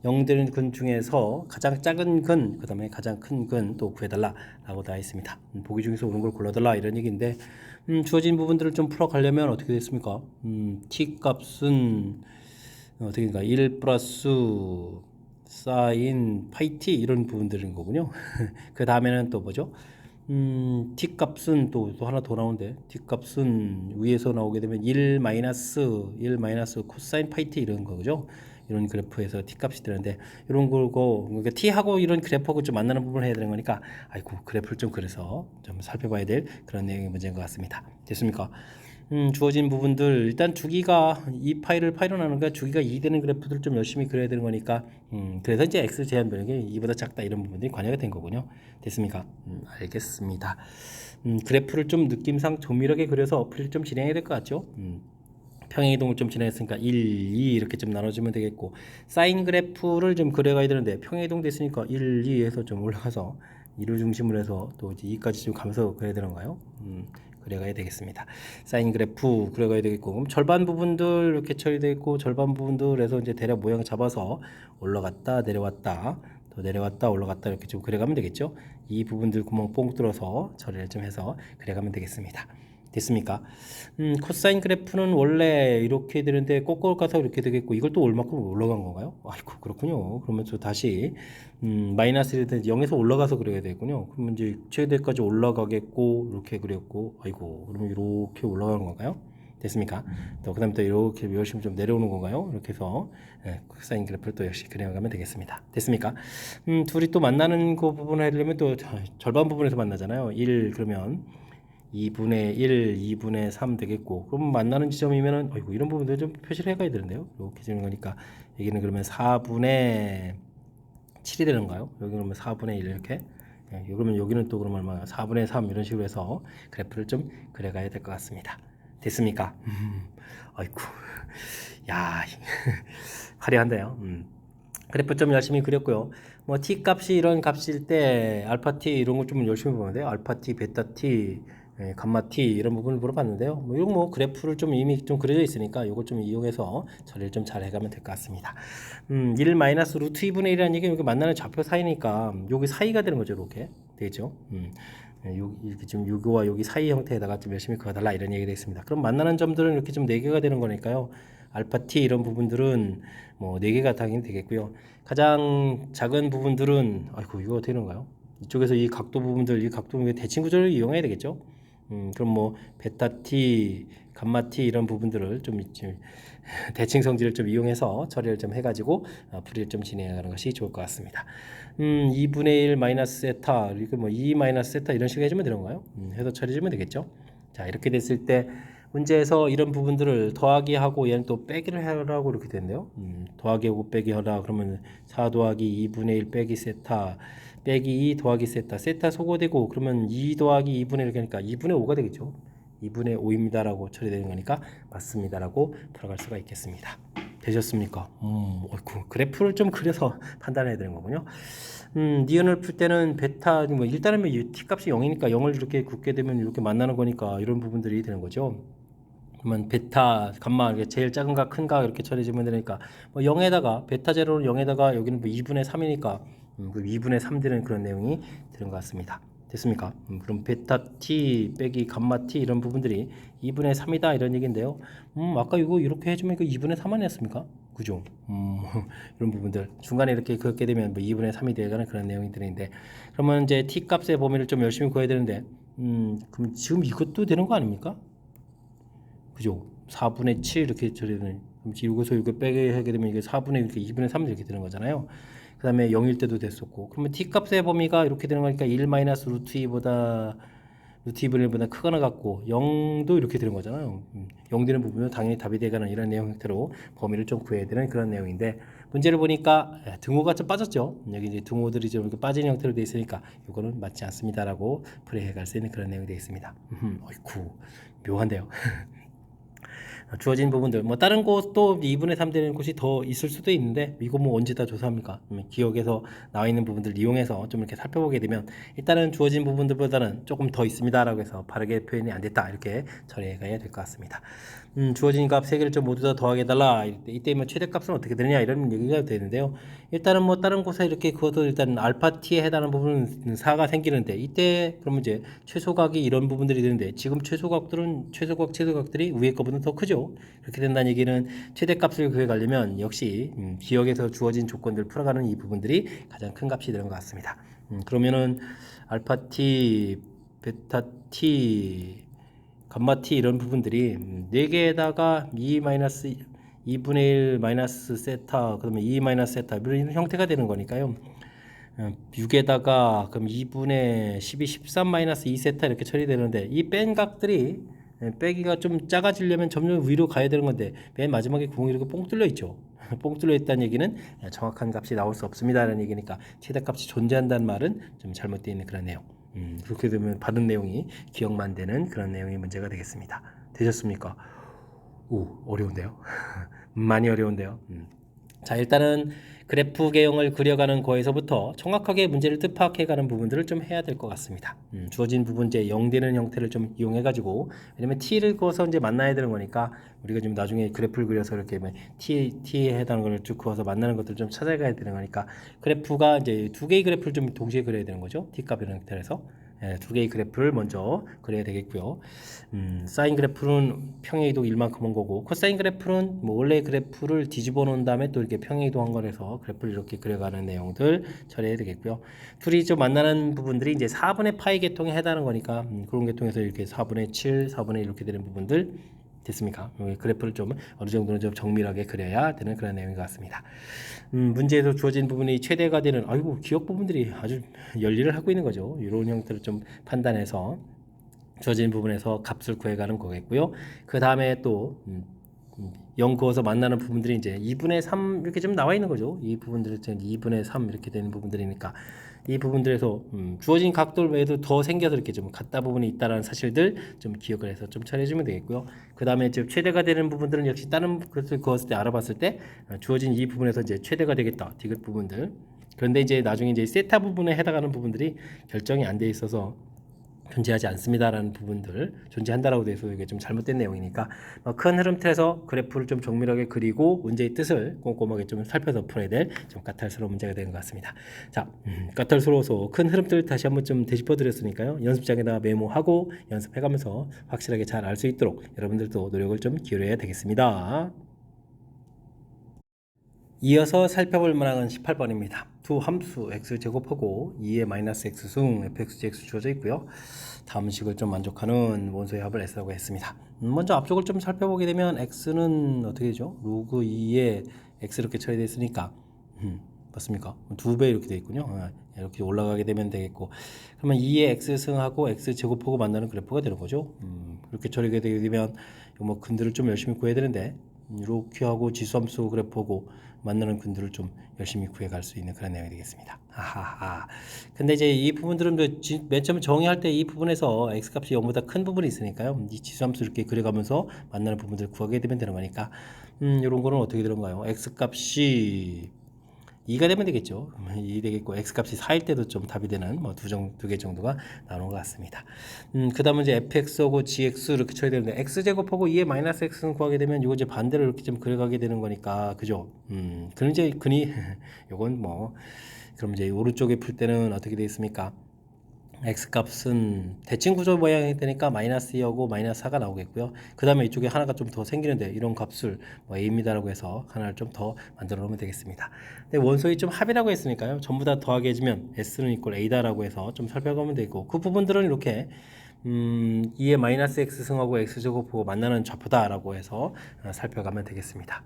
0 되는 근 중에서 가장 작은 근, 그 다음에 가장 큰 근 또 구해달라라고 되어 있습니다. 보기 중에서 옳은 걸 골라달라 이런 얘기인데 주어진 부분들을 좀 풀어가려면 어떻게 됐습니까? t 값은 어떻게 되니까 1 플러스 사인 파이 t 이런 부분들인 거군요. 그 다음에는 또 뭐죠? t 값은 또 하나 더 나오는데 t 값은 위에서 나오게 되면 1 마이너스 코사인 파이 t 이런 거죠. 이런 그래프에서 t 값이 되는데 이런 거고 그러니까 t하고 이런 그래프하고 좀 만나는 부분을 해야 되는 거니까 아이고 그래프를 좀 그래서 좀 살펴봐야 될 그런 내용이 문제인 것 같습니다. 됐습니까? 주어진 부분들 일단 주기가 이 파이를 파이로 나누니까 주기가 2 되는 그래프들 좀 열심히 그려야 되는 거니까 그래서 이제 x 제한 변경이 2보다 작다 이런 부분들이 관여가 된 거군요. 됐습니까? 알겠습니다. 그래프를 좀 느낌상 조밀하게 그려서 어플을 좀 진행해야 될 것 같죠? 평행이동을 좀 진행했으니까 1, 2 이렇게 좀 나눠주면 되겠고 사인 그래프를 좀 그려가야 되는데 평행이동 됐으니까 1, 2에서 좀 올라가서 2를 중심으로 해서 또 이제 2까지 좀 가면서 그려야 되는가요? 그려가야 되겠습니다. 사인 그래프 그려가야 되겠고 그럼 절반 부분들 이렇게 처리되어 있고 절반 부분들에서 이제 대략 모양 잡아서 올라갔다 내려왔다 또 내려왔다 올라갔다 이렇게 좀 그려가면 되겠죠. 이 부분들 구멍 뽕 뚫어서 처리를 좀 해서 그려가면 되겠습니다. 됐습니까? 코사인 그래프는 원래 이렇게 되는데 거꾸로 가서 이렇게 되겠고 이걸 또 얼마큼 올라간 건가요? 아이고 그렇군요. 그러면 또 다시 마이너스 0에서 올라가서 그려야 되겠군요. 그러면 이제 최대까지 올라가겠고 이렇게 그렸고 아이고 그러면 이렇게 올라가는 건가요? 됐습니까? 또 그다음에 또 이렇게 열심히 좀 내려오는 건가요? 이렇게 해서 코사인 그래프를 또 역시 그려가면 되겠습니다. 됐습니까? 둘이 또 만나는 그 부분을 하려면 또 절반 부분에서 만나잖아요. 1 그러면 2분의 1, 2분의 3 되겠고, 그럼 만나는 지점이면은 어이구 이런 부분들 좀 표시를 해가야 되는데요. 이렇게 되는 거니까 여기는 그러면 4분의 7이 되는가요? 여기 그러면 4분의 1 이렇게. 그러면 여기는 또 그러면 얼마? 4분의 3 이런 식으로 해서 그래프를 좀 그려가야 될 것 같습니다. 됐습니까? 아이고, 야, 화려한데요. 그래프 좀 열심히 그렸고요. 뭐 t 값이 이런 값일 때 알파 t 이런 거 좀 열심히 보면 돼요. 알파 t, 베타 t, 감마 t 이런 부분을 물어봤는데요. 뭐 이런 뭐 그래프를 좀 이미 좀 그려져 있으니까 이거 좀 이용해서 처리를 좀 잘 해가면 될 것 같습니다. 1 마이너스 루트 2분의 1이라는 얘기는 여기 만나는 좌표 사이니까 여기 사이가 되는 거죠. 이렇게 되겠죠. 이렇게 좀 요거와 여기 사이 형태에다가 좀 열심히 그어달라 이런 얘기가 되겠습니다. 그럼 만나는 점들은 이렇게 좀 4개가 되는 거니까요. 알파 t 이런 부분들은 뭐 4개가 당연히 되겠고요. 가장 작은 부분들은 아이고 이거 어떻게 되는가요? 이쪽에서 이 각도 부분들 이 각도 부분의 대칭 구조를 이용해야 되겠죠. 그럼 뭐 베타 t, 감마 t 이런 부분들을 좀 대칭 성질을 좀 이용해서 처리를 좀 해가지고 풀이를 좀 진행하는 것이 좋을 것 같습니다. 2분의 1 마이너스 세타 그리고 뭐 2 마이너스 세타 이런 식으로 해주면 되는 건가요? 해서 처리해주면 되겠죠. 자 이렇게 됐을 때 문제에서 이런 부분들을 더하기 하고 얘는 또 빼기를 하라고 이렇게 됐네요. 더하기 하고 빼기 하라 그러면 4 더하기 2분의 1 빼기 세타 빼기 2 더하기 세타 세타 소거되고 그러면 2 더하기 2분의 1 그러니까 2분의 5가 되겠죠. 2분의 5입니다 라고 처리되는 거니까 맞습니다 라고 풀어갈 수가 있겠습니다. 되셨습니까? 어이구, 그래프를 좀 그려서 판단해야 되는 거군요. 니은을 풀 때는 베타 뭐 일단은 뭐 t 값이 0이니까 0을 이렇게 긋게 되면 이렇게 만나는 거니까 이런 부분들이 되는 거죠. 그러면 베타, 감마 이렇게 제일 작은가 큰가 이렇게 처리해주면 되니까 뭐 0에다가 베타 제로는 0에다가 여기는 뭐 2분의 3이니까 그 2분의 3 되는 그런 내용이 되는 것 같습니다. 됐습니까? 그럼 베타 t 빼기 감마 t 이런 부분들이 2분의 3이다 이런 얘기인데요. 아까 이거 이렇게 해주면 그 2분의 3 아니었습니까? 그죠? 이런 부분들 중간에 이렇게 긋게 되면 뭐 2분의 3이 되어가는 그런 내용이 들는데 그러면 이제 t 값의 범위를 좀 열심히 구해야 되는데 그럼 지금 이것도 되는 거 아닙니까? 그죠? 4분의 7 이렇게 처리되는 여기서 이거 빼게 하게 되면 이게 4분의 이렇게 2분의 3 이렇게 되는 거잖아요. 그 다음에 0일 때도 됐었고 그러면 t 값의 범위가 이렇게 되는 거니까 1 마이너스 루트 2보다 루트 2분의 1보다 크거나 같고 0도 이렇게 되는 거잖아요. 0 되는 부분은 당연히 답이 되거나 이런 내용 형태로 범위를 좀 구해야 되는 그런 내용인데 문제를 보니까 등호가 좀 빠졌죠. 여기 이제 등호들이 좀 이렇게 빠진 형태로 되어 있으니까 이거는 맞지 않습니다라고 풀이해 갈 수 있는 그런 내용이 되겠습니다. 어이쿠 묘한데요. 주어진 부분들 뭐 다른 곳도 2분의 3 되는 곳이 더 있을 수도 있는데 이거 뭐 언제 다 조사합니까? 기억에서 나와 있는 부분들을 이용해서 좀 이렇게 살펴보게 되면 일단은 주어진 부분들보다는 조금 더 있습니다 라고 해서 바르게 표현이 안 됐다 이렇게 처리해 가야 될 것 같습니다. 주어진 값 3개를 좀 모두 다 더하게 해달라 이때 뭐 최대값은 어떻게 되느냐 이런 얘기가 되는데요. 일단은 뭐 다른 곳에 이렇게 그것도 일단 알파 t에 해당하는 부분은 4가 생기는데 이때 그러면 이제 최소각이 이런 부분들이 되는데 지금 최소각들이 위에 거보다 더 크죠. 그렇게 된다는 얘기는 최대값을 구해가려면 역시 기억에서 주어진 조건들 풀어가는 이 부분들이 가장 큰 값이 되는 것 같습니다. 그러면은 알파 t, 베타 t, 감마 t 이런 부분들이 4개에다가 2분의 1 마이너스 세타 그러면 2 마이너스 세타 이런 형태가 되는 거니까요. 6에다가 그럼 2분의 12, 13 마이너스 2 세타 이렇게 처리되는데 이 뺀 각들이 빼기가 좀 작아지려면 점점 위로 가야 되는 건데 맨 마지막에 구멍이 이렇게 뽕 뚫려 있죠. 뽕 뚫려 있다는 얘기는 정확한 값이 나올 수 없습니다라는 얘기니까 최대값이 존재한다는 말은 좀 잘못되어 있는 그런 내용. 그렇게 되면 받은 내용이 기억만 되는 그런 내용이 문제가 되겠습니다. 되셨습니까? 오, 어려운데요? 많이 어려운데요. 자, 일단은 그래프 개형을 그려가는 거에서부터 정확하게 문제를 뜻파악해가는 부분들을 좀 해야 될 것 같습니다. 주어진 부분 이제 0 되는 형태를 좀 이용해가지고 왜냐면 t를 그어서 이제 만나야 되는 거니까 우리가 지금 나중에 그래프를 그려서 이렇게 t에 해당하는 걸 쭉 그어서 만나는 것들을 좀 찾아가야 되는 거니까 그래프가 이제 2개의 그래프를 좀 동시에 그려야 되는 거죠. t값 이런 형태에서 2개의 그래프를 먼저 그려야 되겠고요. 사인 그래프는 평행이동 1만큼 한 거고 코사인 그래프는 뭐 원래 그래프를 뒤집어 놓은 다음에 또 이렇게 평행이동 한 거라서 그래프를 이렇게 그려가는 내용들 처리해야 되겠고요. 둘이 좀 만나는 부분들이 이제 4분의 파이 계통에 해당하는 거니까 그런 계통에서 이렇게 4분의 7, 4분의 1 이렇게 되는 부분들 됐습니까? 그래프를 좀 어느 정도는 좀 정밀하게 그려야 되는 그런 내용인 것 같습니다. 문제에서 주어진 부분이 최대가 되는 아이고 기억 부분들이 아주 열일을 하고 있는 거죠. 이런 형태를 좀 판단해서 주어진 부분에서 값을 구해가는 거겠고요. 그 다음에 또 0 그어서 만나는 부분들이 이제 2분의 3 이렇게 좀 나와 있는 거죠. 이 부분들이 2분의 3 이렇게 되는 부분들이니까 이 부분들에서 주어진 각도를 외에도 더 생겨서 이렇게 좀 같다 부분이 있다라는 사실들 좀 기억을 해서 좀 처리해주면 되겠고요. 그 다음에 이제 최대가 되는 부분들은 역시 다른 것을 그었을 때 알아봤을 때 주어진 이 부분에서 이제 최대가 되겠다 디귿 부분들. 그런데 이제 나중에 이제 세타 부분에 해당하는 부분들이 결정이 안 돼 있어서 존재하지 않습니다라는 부분들 존재한다라고 돼서 이게 좀 잘못된 내용이니까 큰 흐름틀에서 그래프를 좀 정밀하게 그리고 문제의 뜻을 꼼꼼하게 좀 살펴서 풀어야 될 좀 까탈스러운 문제가 되는 것 같습니다. 자, 까탈스러워서 큰 흐름틀 다시 한번 좀 되짚어 드렸으니까요. 연습장에다가 메모하고 연습해가면서 확실하게 잘 알 수 있도록 여러분들도 노력을 좀 기울여야 되겠습니다. 이어서 살펴볼 문항은 18번입니다. 두 함수 x제곱하고 2의 마이너스 x승 fx, gx 주어져 있고요. 다음 식을 좀 만족하는 원소의 합을 s라고 했습니다. 먼저 앞쪽을 좀 살펴보게 되면 x는 어떻게 되죠? 로그 2에 x 이렇게 처리되어 있으니까 맞습니까? 2배 이렇게 되어 있군요. 이렇게 올라가게 되면 되겠고 그러면 2의 x승하고 x제곱하고 만나는 그래프가 되는 거죠. 이렇게 처리가 되게 되면 뭐 근들을 좀 열심히 구해야 되는데 이렇게 하고 지수함수 그래프하고 만나는 근들을 좀 열심히 구해갈 수 있는 그런 내용이 되겠습니다. 아하하. 근데 이제 이 부분들은 맨 처음 정의할 때 이 부분에서 x값이 0보다 큰 부분이 있으니까요. 이 지수함수 이렇게 그려가면서 만나는 부분들을 구하게 되면 되는 거니까 이런 거는 어떻게 되는가요? x값이 2가 되면 되겠죠. 2 되겠고 x값이 4일 때도 좀 답이 되는 뭐 두 개 정도가 나오는 것 같습니다. 그 다음은 이제 fx하고 gx 이렇게 쳐야 되는데 x제곱하고 2의 마이너스 x는 구하게 되면 이거 이제 반대로 이렇게 좀 그려가게 되는 거니까 그죠? 그럼 이제 근이 요건 뭐 그럼 이제 오른쪽에 풀 때는 어떻게 되어 있습니까? x값은 대칭 구조 모양이 되니까 마이너스 2하고 마이너스 4가 나오겠고요. 그 다음에 이쪽에 하나가 좀 더 생기는데 이런 값을 뭐 a입니다라고 해서 하나를 좀 더 만들어 놓으면 되겠습니다. 근데 원소의 좀 합이라고 했으니까요. 전부 다 더하게 해주면 s는 이꼴 a다라고 해서 좀 살펴가면 되고 그 부분들은 이렇게 2의 마이너스 x승하고 x제곱하고 만나는 좌표다라고 해서 살펴가면 되겠습니다.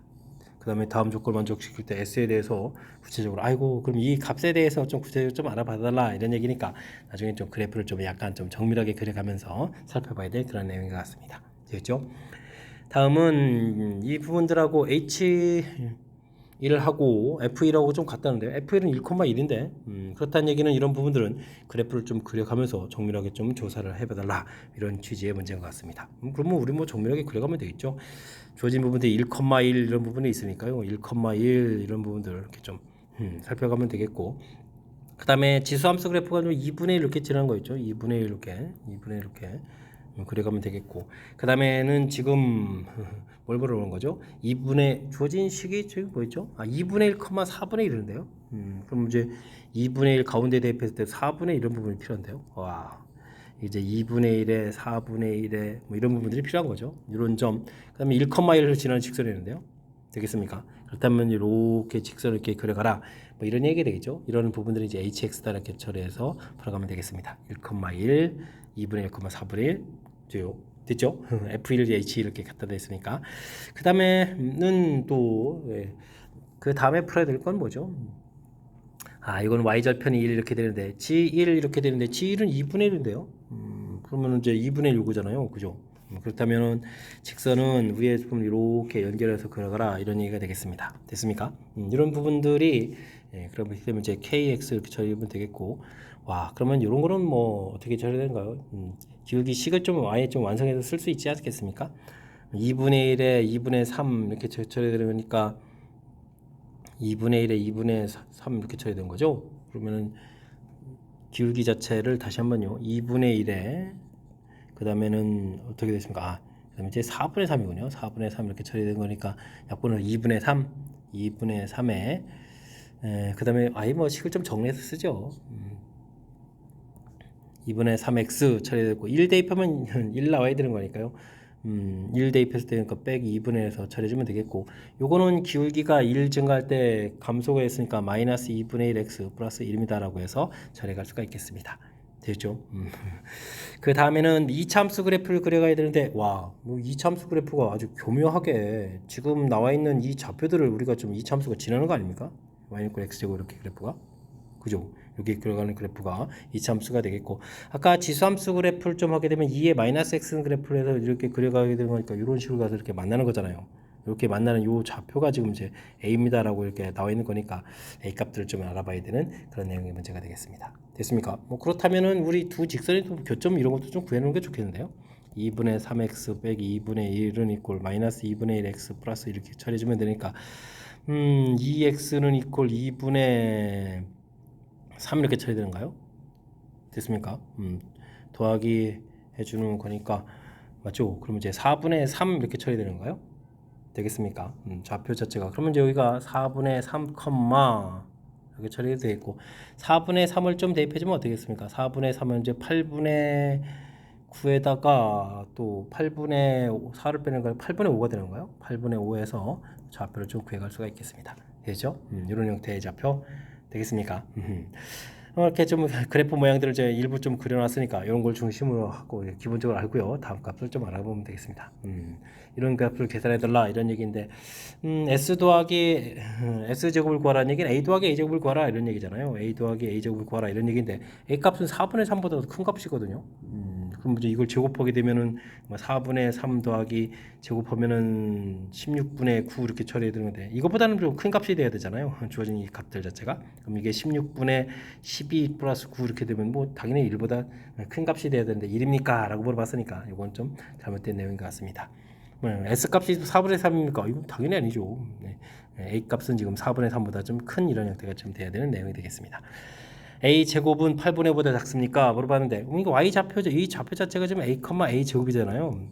그 다음에 다음 조건을 만족시킬 때 S에 대해서 구체적으로 아이고 그럼 이 값에 대해서 좀 구체적으로 좀 알아봐달라 이런 얘기니까 나중에 좀 그래프를 좀 약간 좀 정밀하게 그려가면서 살펴봐야 될 그런 내용인 것 같습니다. 되겠죠? 다음은 이 부분들하고 H1을 하고 F1하고 좀 같다는데요. F1은 1,1인데 그렇다는 얘기는 이런 부분들은 그래프를 좀 그려가면서 정밀하게 좀 조사를 해봐달라 이런 취지의 문제인 것 같습니다. 그러면 우리 뭐 정밀하게 그려가면 되겠죠. 주어진 부분들이 1,1 이런 부분이 있으니까요. 1,1 이런 부분들 이렇게 좀 살펴가면 되겠고 그 다음에 지수함수 그래프가 좀 2분의 1 이렇게 지나는 거 있죠. 2분의 1 이렇게 2분의 1 이렇게 그려가면 되겠고 그 다음에는 지금 뭘 물어보는 거죠? 2분의 주어진 식이 지금 뭐였죠? 2분의 1, 4분의 1인데요. 그럼 이제 2분의 1 가운데 대입했을 때 4분의 1 이런 부분이 필요한데요. 와. 이제 2분의 1에 4분의 1에 뭐 이런 부분들이 필요한 거죠. 이런 점. 그다음에 1,1을 지나는 직선이었는데요. 되겠습니까? 그렇다면 이렇게 직선을 이렇게 그려가라. 뭐 이런 얘기가 되겠죠. 이런 부분들이 이제 hx다 이렇게 처리해서 풀어가면 되겠습니다. 1,1, 2분의 1, 4분의 1. 됐죠? f1, h 이렇게 갖다 댔으니까. 그 다음에는 또 그 다음에 풀어야 될 건 뭐죠? 이건 y절편이 1 이렇게 되는데 g1 이렇게 되는데 g1은 2분의 1인데요. 그러면 이제 2분의 1 요거잖아요. 그죠? 그렇다면은 직선은 위에 좀 이렇게 연결해서 그려가라 이런 얘기가 되겠습니다. 됐습니까? 이런 부분들이 그러면 이제 kx 이렇게 처리하면 되겠고 와 그러면 이런 거는 뭐 어떻게 처리되는가요? 기울기 식을 좀 아예 좀 완성해서 쓸 수 있지 않겠습니까? 2분의 1에 2분의 3 이렇게 처리되니까 2분의 1에 2분의 3 이렇게 처리된 거죠. 그러면은 기울기 자체를 다시 한번요. 2분의 1에 그 다음에는 어떻게 됐습니까? 그 다음에 이제 4분의 3이군요. 4분의 3 이렇게 처리된 거니까 약분을 2분의 3, 2분의 3에 그 다음에 아예 뭐 식을 좀 정리해서 쓰죠. 2분의 3x 처리되고 1 대입하면 1 나와야 되는 거니까요. 1 대입했을 때 그러니까 빼기 2분의 1에서 처리해주면 되겠고 요거는 기울기가 1 증가할 때 감소가 했으니까 마이너스 2분의 1x 플러스 1입니다 라고 해서 처리할 수가 있겠습니다. 됐죠? 그 다음에는 2차함수 그래프를 그려가야 되는데 와, 뭐 2차함수 그래프가 아주 교묘하게 지금 나와 있는 이 좌표들을 우리가 좀 2차함수가 지나는 거 아닙니까? y=x 제곱 이렇게 그래프가 그죠? 여기 그려가는 그래프가 2차함수가 되겠고 아까 지수함수 그래프를 좀 하게 되면 2의 마이너스 x 그래프를 해서 이렇게 그려가게 되는 거니까 이런 식으로 가서 이렇게 만나는 거잖아요. 이렇게 만나는 요 좌표가 지금 이제 a입니다라고 이렇게 나와 있는 거니까 a 값들을 좀 알아봐야 되는 그런 내용의 문제가 되겠습니다. 됐습니까? 뭐 그렇다면은 우리 두 직선의 교점 이런 것도 좀 구해놓는 게 좋겠는데요. 2분의 3x 빼기 2분의 1은 이꼴 마이너스 2분의 1 x 플러스 이렇게 처리해주면 되니까 2x는 이꼴 2분의 3 이렇게 처리되는가요? 됐습니까? 더하기 해주는 거니까 맞죠? 그러면 이제 4분의 3 이렇게 처리되는가요? 되겠습니까? 좌표 자체가 그러면 이제 여기가 4분의 3, 이렇게 처리가 되겠고 4분의 3을 좀 대입해주면 어떻겠습니까? 4분의 3은 이제 8분의 9에다가 또 8분의 4를 빼는 거예요. 8분의 5가 되는 거예요. 8분의 5에서 좌표를 좀 구해갈 수가 있겠습니다. 되죠? 이런 형태의 좌표 되겠습니까? 이렇게 좀 그래프 모양들을 이제 일부 좀 그려놨으니까 이런 걸 중심으로 하고 기본적으로 알고요. 다음 값을 좀 알아보면 되겠습니다. 이런 값을 계산해달라 이런 얘기인데 s 더하기 s 제곱을 구하라는 얘기는 a 더하기 a 제곱을 구하라 이런 얘기잖아요. a 더하기 a 제곱을 구하라 이런 얘기인데 a 값은 4분의 3보다 더 큰 값이거든요. 그럼 이제 이걸 제곱하게 되면은 4분의 3 더하기 제곱하면은 16분의 9 이렇게 처리해야 되는데 이거보다는 좀 큰 값이 돼야 되잖아요. 주어진 이 값들 자체가. 그럼 이게 16분의 12 플러스 9 이렇게 되면 뭐 당연히 1보다 큰 값이 돼야 되는데 1입니까? 라고 물어봤으니까 이건 좀 잘못된 내용인 것 같습니다. S 값이 4분의 3입니까? 이건 당연히 아니죠. 네. A 값은 지금 4분의 3보다 좀 큰 이런 형태가 좀 돼야 되는 내용이 되겠습니다. A 제곱은 8분의 5보다 작습니까? 물어봤는데 이거 y 좌표죠. 이 좌표 자체가 지금 a, a 제곱이잖아요.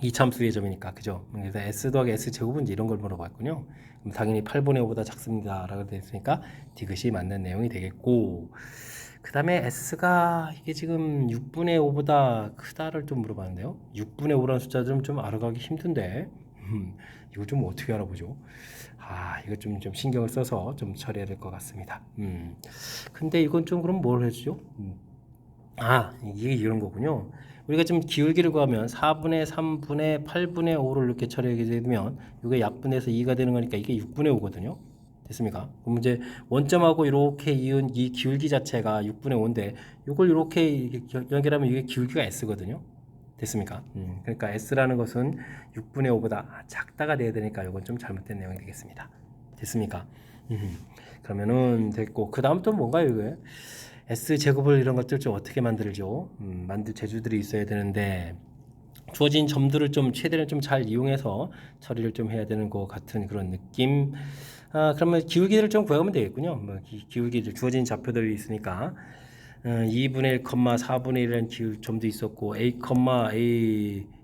이차함수의 점이니까 그죠? 그래서 s 더하기 s 제곱은 이제 이런 걸 물어봤군요. 그럼 당연히 8분의 5보다 작습니다라고 되어 있으니까 디귿이 맞는 내용이 되겠고 그 다음에 s가 이게 지금 6분의 5보다 크다를 좀 물어봤는데요. 6분의 5라는 숫자들은 좀 알아가기 힘든데 이거 좀 어떻게 알아보죠? 이거 좀 신경을 써서 좀 처리해야 될 것 같습니다. 근데 이건 좀 그럼 뭘 해주죠? 이게 이런 거군요. 우리가 지금 기울기를 구하면 4분의 3분의 8분의 5를 이렇게 처리하게 되면 이게 약분해서 2가 되는 거니까 이게 6분의 5거든요. 됐습니까? 그럼 이제 원점하고 이렇게 이은 이 기울기 자체가 6분의 5인데 이걸 이렇게 연결하면 이게 기울기가 s거든요. 됐습니까? 그러니까 s라는 것은 6분의 5보다 작다가 돼야 되니까 이건 좀 잘못된 내용이 되겠습니다. 됐습니까? 그러면은 됐고 그 다음 또 뭔가요 이게? S 제곱을 이런 것들 좀 어떻게 만들죠? 만들 재주들이 있어야 되는데 주어진 점들을 좀 최대한 좀 잘 이용해서 처리를 좀 해야 되는 것 같은 그런 느낌. 그러면 기울기를 좀 구하면 되겠군요. 뭐 기울기들 주어진 좌표들이 있으니까 2분의 1, 4분의 1이라는 점도 있었고 a,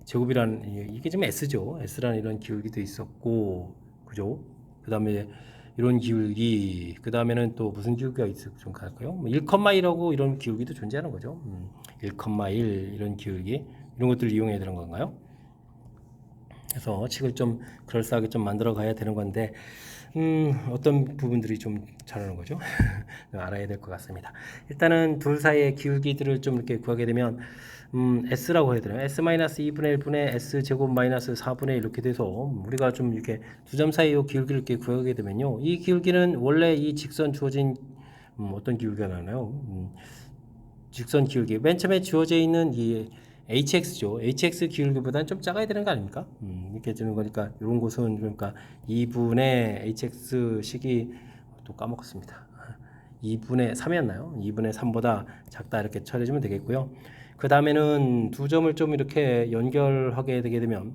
제곱이라는 이게 좀 s죠. s라는 이런 기울기도 있었고 그죠? 그 다음에 이런 기울기 그 다음에는 또 무슨 기울기가 있을 좀 갈까요? 1,1하고 이런 기울기도 존재하는 거죠. 1,1 이런 기울기 이런 것들을 이용해야 되는 건가요? 그래서 칙을 좀 그럴싸하게 좀 만들어 가야 되는 건데 어떤 부분들이 좀 잘하는 거죠? 알아야 될 것 같습니다. 일단은 둘 사이의 기울기들을 좀 이렇게 구하게 되면 S라고 해야 되나요? S-2분의 1분의 S제곱 마이너스 4분의 1 이렇게 돼서 우리가 좀 이렇게 두 점 사이의 기울기를 이렇게 구하게 되면요. 이 기울기는 원래 이 직선 주어진 어떤 기울기가 나나요? 직선 기울기. 맨 처음에 주어져 있는 이 hx죠. hx 기울기보다는 좀 작아야 되는 거 아닙니까? 이렇게 되는 거니까 이런 곳은 그러니까 2분의 hx식이 또 까먹었습니다. 2분의 3이었나요? 2분의 3보다 작다 이렇게 처리해주면 되겠고요. 그 다음에는 두 점을 좀 이렇게 연결하게 되게 되면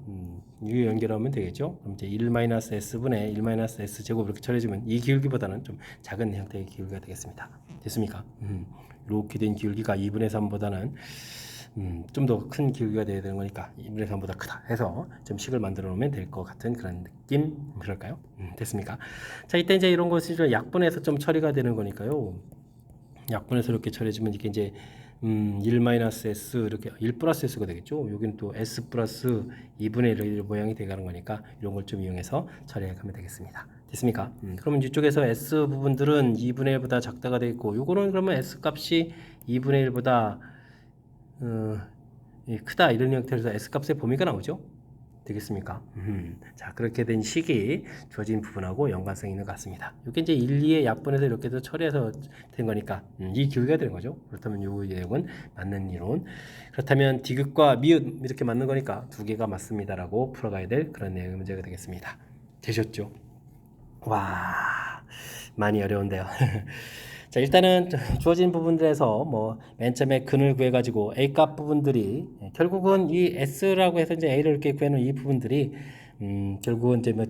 이게 연결하면 되겠죠. 그럼 이제 1-s분의 1-s 제곱 이렇게 처리해주면 이 기울기보다는 좀 작은 형태의 기울기가 되겠습니다. 됐습니까? 이렇게 된 기울기가 2분의 3보다는 좀 더 큰 기울기가 돼야 되는 거니까 2분의 3보다 크다 해서 좀 식을 만들어 놓으면 될 것 같은 그런 느낌 그럴까요? 됐습니까? 자, 이때 이제 이런 것이 약분해서 좀 처리가 되는 거니까요. 약분해서 이렇게 처리해주면 이게 이제 1-s 이렇게 1 플러스 s가 되겠죠. 여기는 또 s 플러스 2분의 1 모양이 되가는 거니까 이런 걸 좀 이용해서 처리해 가면 되겠습니다. 됐습니까? 그러면 이쪽에서 s 부분들은 2분의 1보다 작다가 되겠고 요거는 그러면 s 값이 2분의 1보다 크다 이런 형태로서 S값의 범위가 나오죠. 되겠습니까? 자, 그렇게 된 식이 주어진 부분하고 연관성이 있는 것 같습니다. 이게 이제 1, 2의 약분해서 이렇게 해서 처리해서 된 거니까 이 기울기가 되는 거죠. 그렇다면 이 내용은 맞는 이론. 그렇다면 디귿과 미읒 이렇게 맞는 거니까 두 개가 맞습니다라고 풀어가야 될 그런 내용의 문제가 되겠습니다. 되셨죠? 와, 많이 어려운데요. 자, 일단은 주어진 부분들에서 뭐 맨 처음에 근을 구해가지고 A 값 부분들이 결국은 이 S라고 해서 이제 A를 이렇게 구해놓은 이 부분들이 결국은 이제 뭐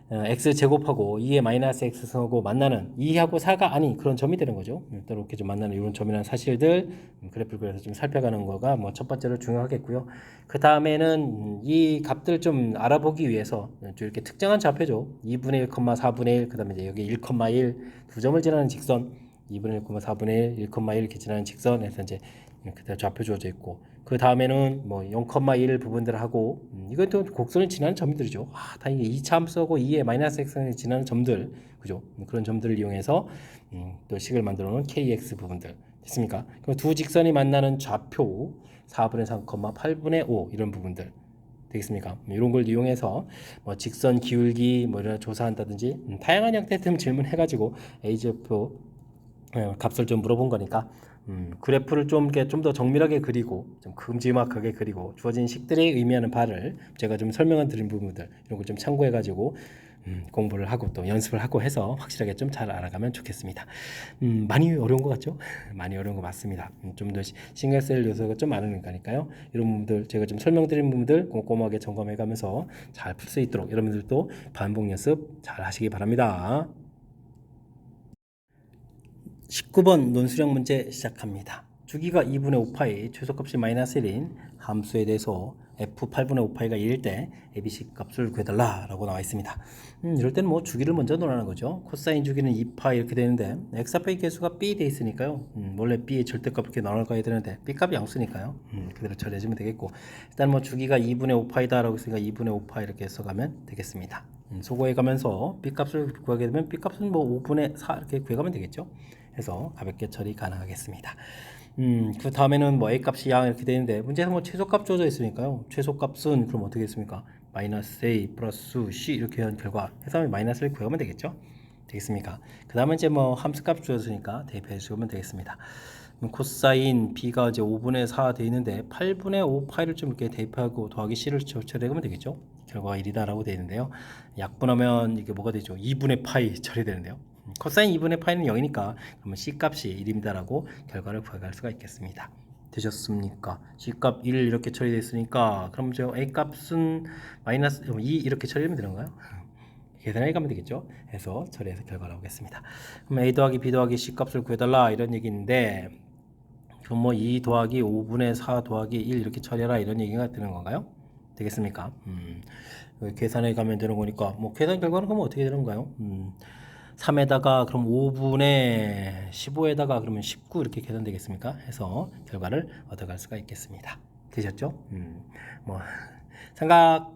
X 제곱하고 2의 마이너스 X성하고 만나는 2하고 4가 아닌 그런 점이 되는 거죠. 또 이렇게 좀 만나는 이런 점이라는 사실들 그래프를 그려서 좀 살펴가는 거가 뭐 첫 번째로 중요하겠고요. 그 다음에는 이 값들 좀 알아보기 위해서 좀 이렇게 특정한 좌표죠. 2분의 1, 4분의 1, 그 다음에 이제 여기 1,1 두 점을 지나는 직선 2분의 1, 4분의 1, 1,1 이렇게 지나는 직선에서 이제 그대로 좌표 주어져 있고 그 다음에는 뭐 0,1 부분들 하고 이건 또 곡선을 지나는 점들이죠. 다 이게 2차 함수하고 2의 마이너스 x를 지나는 점들 그죠? 그런 점들을 이용해서 또 식을 만들어 놓은 kx 부분들 됐습니까? 그럼 두 직선이 만나는 좌표 4분의 3, 8분의 5 이런 부분들 되겠습니까? 이런 걸 이용해서 뭐 직선 기울기 뭐 이런 조사한다든지 다양한 형태의 질문해가지고 A좌표 값을 좀 물어본 거니까 그래프를 좀 더 정밀하게 그리고 좀 큼지막하게 그리고 주어진 식들이 의미하는 바를 제가 좀 설명한 드린 부분들 이런 걸 좀 참고해 가지고 공부를 하고 또 연습을 하고 해서 확실하게 좀 잘 알아가면 좋겠습니다. 많이 어려운 것 같죠? 많이 어려운 거 맞습니다. 좀 더 신경 쓸 요소가 좀 많은 거니까요. 이런 부분들 제가 좀 설명드린 부분들 꼼꼼하게 점검해 가면서 잘 풀 수 있도록 여러분들도 반복 연습 잘 하시기 바랍니다. 19번 논술형 문제 시작합니다. 주기가 2분의 5파이, 최소값이 마이너스 1인 함수에 대해서 f 8분의 5파이가 1일 때 abc 값을 구해달라 라고 나와 있습니다. 이럴 때는 뭐 주기를 먼저 논하는 거죠. 코사인 주기는 2파이 이렇게 되는데 x좌표의 개수가 b 돼 있으니까요. 원래 b의 절대값 이렇게 나눠가야 되는데 b 값이 양수니까요. 그대로 처리해주면 되겠고 일단 뭐 주기가 2분의 5파이다 라고 했으니까 2분의 5파이 이렇게 써가면 되겠습니다. 소거해 가면서 b 값을 구하게 되면 b 값은 뭐 5분의 4 이렇게 구해가면 되겠죠. 해서 가볍게 처리 가능하겠습니다. 그 다음에는 뭐 a 값이 양 이렇게 되는데 문제에서 뭐 최소값 주어져 있으니까요. 최소값은 그럼 어떻게 했습니까? 마이너스 a 플러스 c 이렇게 한 결과 해서 마이너스를 구하면 되겠죠. 되겠습니까? 그 다음에 이제 뭐 함수값 주어졌으니까 대입해 주시면 되겠습니다. 코사인 b가 이제 5분의 4 돼 있는데 8분의 5 파이를 좀 이렇게 대입하고 더하기 c를 처리하면 되겠죠. 결과가 1이다라고 되어 있는데요. 약분하면 이게 뭐가 되죠? 2분의 파이 처리되는데요. 코사인 2분의 파이는 0이니까 그러면 C값이 1입니다라고 결과를 구해갈 수가 있겠습니다. 되셨습니까? C값 1 이렇게 처리됐으니까 그럼 저 A값은 마이너스 2 이렇게 처리하면 되는 거예요? 계산해 가면 되겠죠? 해서 처리해서 결과 나오겠습니다. 그럼 A 더하기 B 더하기 C값을 구해달라 이런 얘기인데 그럼 뭐 2 더하기 5분의 4 더하기 1 이렇게 처리해라 이런 얘기가 되는 건가요? 되겠습니까? 계산해 가면 되는 거니까 뭐 계산 결과는 그럼 어떻게 되는 건가요? 3에다가 그럼 5분의 15에다가 그러면 19 이렇게 계산되겠습니까? 해서 결과를 얻어갈 수가 있겠습니다. 되셨죠? 뭐 삼각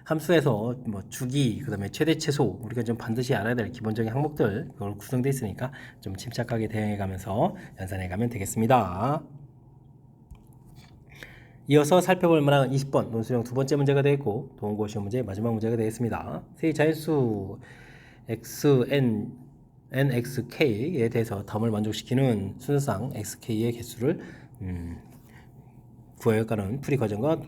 함수에서 뭐 주기 그다음에 최대 최소 우리가 좀 반드시 알아야 될 기본적인 항목들 그걸 구성되어 있으니까 좀 침착하게 대응해 가면서 연산해 가면 되겠습니다. 이어서 살펴볼 만한 20번 논술형 두 번째 문제가 되겠고 동고 시험 문제 마지막 문제가 되겠습니다. 세 자연수 xn, nxk에 대해서 다음을 만족시키는 순서상 xk의 개수를 구해가는 풀이 과정과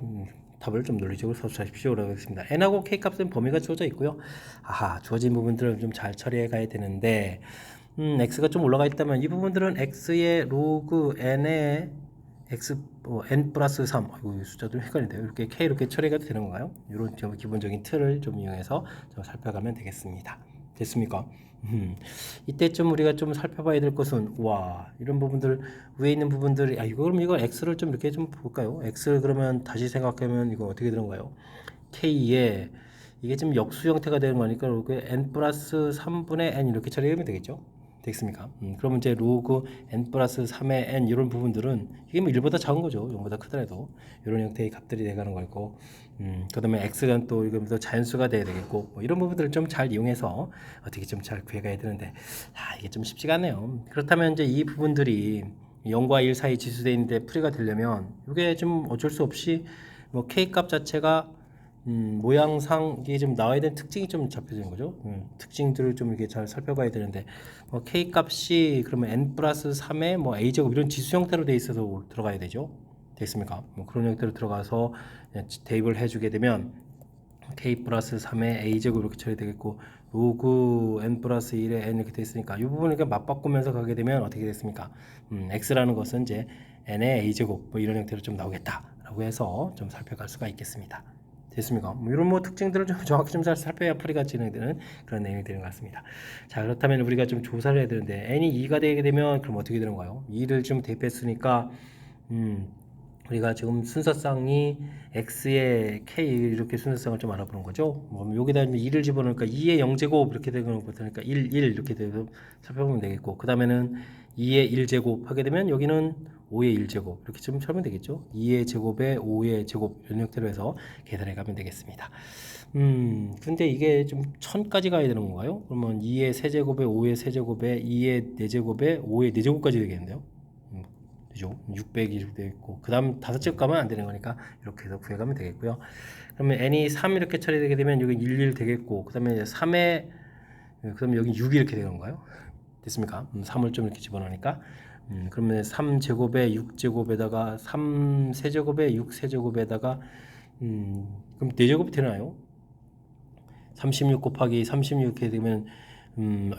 답을 좀 논리적으로 서술하십시오라고 했습니다. n하고 k 값은 범위가 주어져 있고요. 주어진 부분들을 좀 잘 처리해 가야 되는데 x가 좀 올라가 있다면 이 부분들은 x의 로그 n의 x n 플러스 3 이 숫자도 헷갈린데요. 이렇게 k 이렇게 처리가 되는 건가요? 이런 좀 기본적인 틀을 좀 이용해서 좀 살펴가면 되겠습니다. 됐습니까? 이때쯤 우리가 좀 살펴봐야 될 것은 이런 부분들 위에 있는 부분들 그럼 이거 x를 좀 이렇게 좀 볼까요? x를 그러면 다시 생각하면 이거 어떻게 되는 거예요? k에 이게 지금 역수 형태가 되는 거니까 이렇게 n 플러스 3분의 n 이렇게 처리하면 되겠죠? 되겠습니까? 그러면 이제 로그 n 플러스 3의 n 이런 부분들은 이게 뭐 1보다 작은 거죠. 0보다 크더라도 이런 형태의 값들이 돼가는 거고 그 다음에 x가 또 이거부터 자연수가 돼야 되겠고 뭐 이런 부분들을 좀 잘 이용해서 어떻게 좀 잘 구해가야 되는데 이게 좀 쉽지가 않네요. 그렇다면 이제 이 부분들이 0과 1 사이 지수되어 있는데 풀이가 되려면 이게 좀 어쩔 수 없이 뭐 K 값 자체가 모양상 이게 좀 나와야 되는 특징이 좀 잡혀지는 거죠. 특징들을 좀 이렇게 잘 살펴봐야 되는데 K 값이 그러면 n 플러스 3의 뭐 a 제곱 이런 지수 형태로 돼 있어서 들어가야 되죠. 됐습니까? 뭐 그런 형태로 들어가서 대입을 해주게 되면 k 플러스 3의 a 제곱 이렇게 처리되겠고 로그 n 플러스 1의 n 이렇게 돼 있으니까 이 부분을 맞바꾸면서 가게 되면 어떻게 됐습니까? x라는 것은 이제 n의 a 제곱 뭐 이런 형태로 좀 나오겠다라고 해서 좀 살펴갈 수가 있겠습니다. 됐습니까? 뭐 이런 뭐 특징들을 좀 정확히 좀 잘 살펴야 풀이가 진행되는 그런 내용이 되는 것 같습니다. 자, 그렇다면 우리가 좀 조사를 해야 되는데 n이 2가 되게 되면 그럼 어떻게 되는 거예요? 2를 좀 대입했으니까 우리가 지금 순서상이 x의 k 이렇게 순서상을 좀 알아보는 거죠. 뭐 여기다 2를 집어넣으니까 2의 0제곱 이렇게 되는 거 보니까 1 이렇게 돼서 살펴보면 되겠고, 그 다음에는 2의 1제곱 하게 되면 여기는 5의 1제곱 이렇게 좀 하면 되겠죠. 2의 제곱에 5의 제곱 이런 형태로 해서 계산해 가면 되겠습니다. 근데 이게 좀 1000까지 가야 되는 건가요? 그러면 2의 세제곱에 5의 세제곱에 2의 4제곱에 5의 4제곱까지 되겠는데요. 그죠? 600이 이렇게 되어 있고, 그 다음 5제곱 가면 안 되는 거니까 이렇게 해서 구해가면 되겠고요. 그러면 n이 3 이렇게 처리되게 되면 여기 11 되겠고, 그 다음에 3에 그러면 여기 6 이렇게 되는 건가요? 됐습니까? 3을 좀 이렇게 집어넣으니까 그러면 3제곱에 6제곱에다가 3세제곱에 6세제곱에다가 그럼 4제곱이 되나요? 36 곱하기 36 이렇게 되면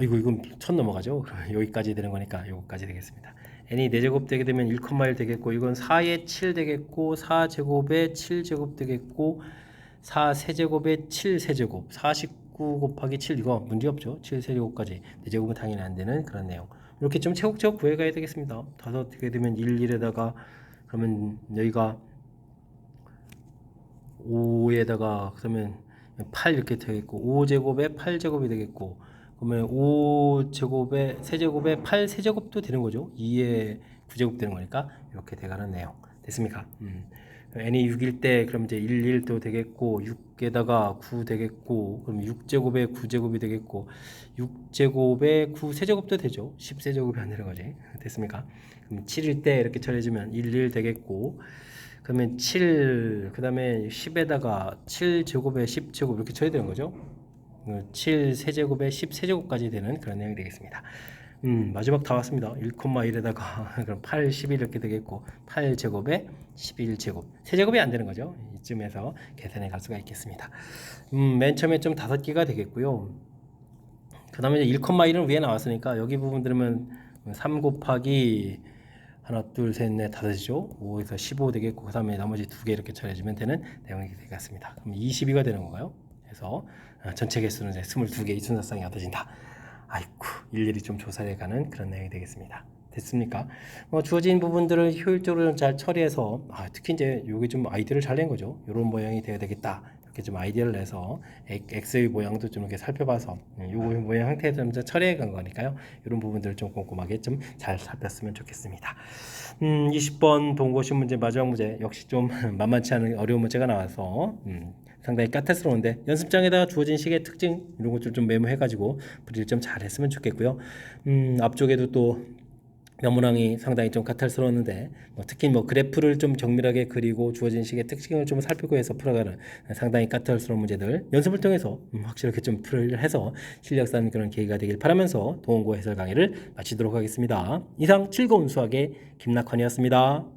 이건 1000 넘어가죠. 그러면 여기까지 되는 거니까 여기까지 되겠습니다. n이 4제곱 되게 되면 1,1 되겠고, 이건 4에 7 되겠고, 4제곱에 7제곱 되겠고, 4세제곱에 7세제곱, 49 곱하기 7 이거 문제 없죠. 7세제곱까지 4제곱은 당연히 안 되는 그런 내용. 이렇게 좀 차곡차곡 구해가야 되겠습니다. 5 되게 되면 1에다가 그러면 여기가 5에다가 그러면 8 이렇게 되겠고, 5제곱에 8제곱이 되겠고, 그러면 5제곱에 세제곱에 8 세제곱도 되는 거죠. 2에 9제곱 되는 거니까 이렇게 돼가는 내용. 됐습니까? n이 6일 때 그럼 이제 11도 되겠고, 6에다가 9 되겠고, 그럼 6제곱에 9제곱이 되겠고, 6제곱에 9 세제곱도 되죠. 10세제곱이 안 되는 거지. 됐습니까? 그럼 7일 때 이렇게 처리해주면 11 되겠고, 그러면 7, 그 다음에 10에다가 7제곱에 10제곱 이렇게 처리 되는 거죠. 7 세제곱에 10 세제곱까지 되는 그런 내용이 되겠습니다. 마지막 다 왔습니다. 1,1에다가 그럼 8, 11 이렇게 되겠고, 8제곱에 11제곱. 세제곱이 안 되는 거죠. 이쯤에서 계산해 갈 수가 있겠습니다. 맨 처음에 좀 5개가 되겠고요. 그 다음에 1,1은 위에 나왔으니까 여기 부분 들으면 3 곱하기 하나, 둘, 셋, 넷, 다섯이죠. 5에서 15 되겠고, 그 다음에 나머지 2개 이렇게 처리해주면 되는 내용이 되겠습니다. 그럼 22가 되는 건가요? 그래서 전체 개수는 이제 22개 이 순서상이 얻어진다. 아이쿠, 일일이 좀 조사해가는 그런 내용이 되겠습니다. 됐습니까? 주어진 부분들을 효율적으로 잘 처리해서 특히 이제 요게 좀 아이디어를 잘 낸 거죠. 이런 모양이 되어야 되겠다. 이렇게 좀 아이디어를 내서 X의 모양도 좀 이렇게 살펴봐서 요 모양 형태에서 좀 처리해 간 거니까요. 이런 부분들을 좀 꼼꼼하게 좀 잘 살폈으면 좋겠습니다. 20번 동고시 문제 마지막 문제 역시 좀 만만치 않은 어려운 문제가 나와서 상당히 까탈스러운데 연습장에다가 주어진 식의 특징 이런 것들 좀 메모해가지고 풀이를 좀 잘했으면 좋겠고요. 앞쪽에도 또 명문항이 상당히 좀 까탈스러웠는데 특히 그래프를 좀 정밀하게 그리고 주어진 식의 특징을 좀 살피고 해서 풀어가는 상당히 까탈스러운 문제들 연습을 통해서 확실하게 좀 풀이를 해서 실력 쌓는 그런 계기가 되길 바라면서 동원고 해설 강의를 마치도록 하겠습니다. 이상 즐거운 수학의 김낙헌이었습니다.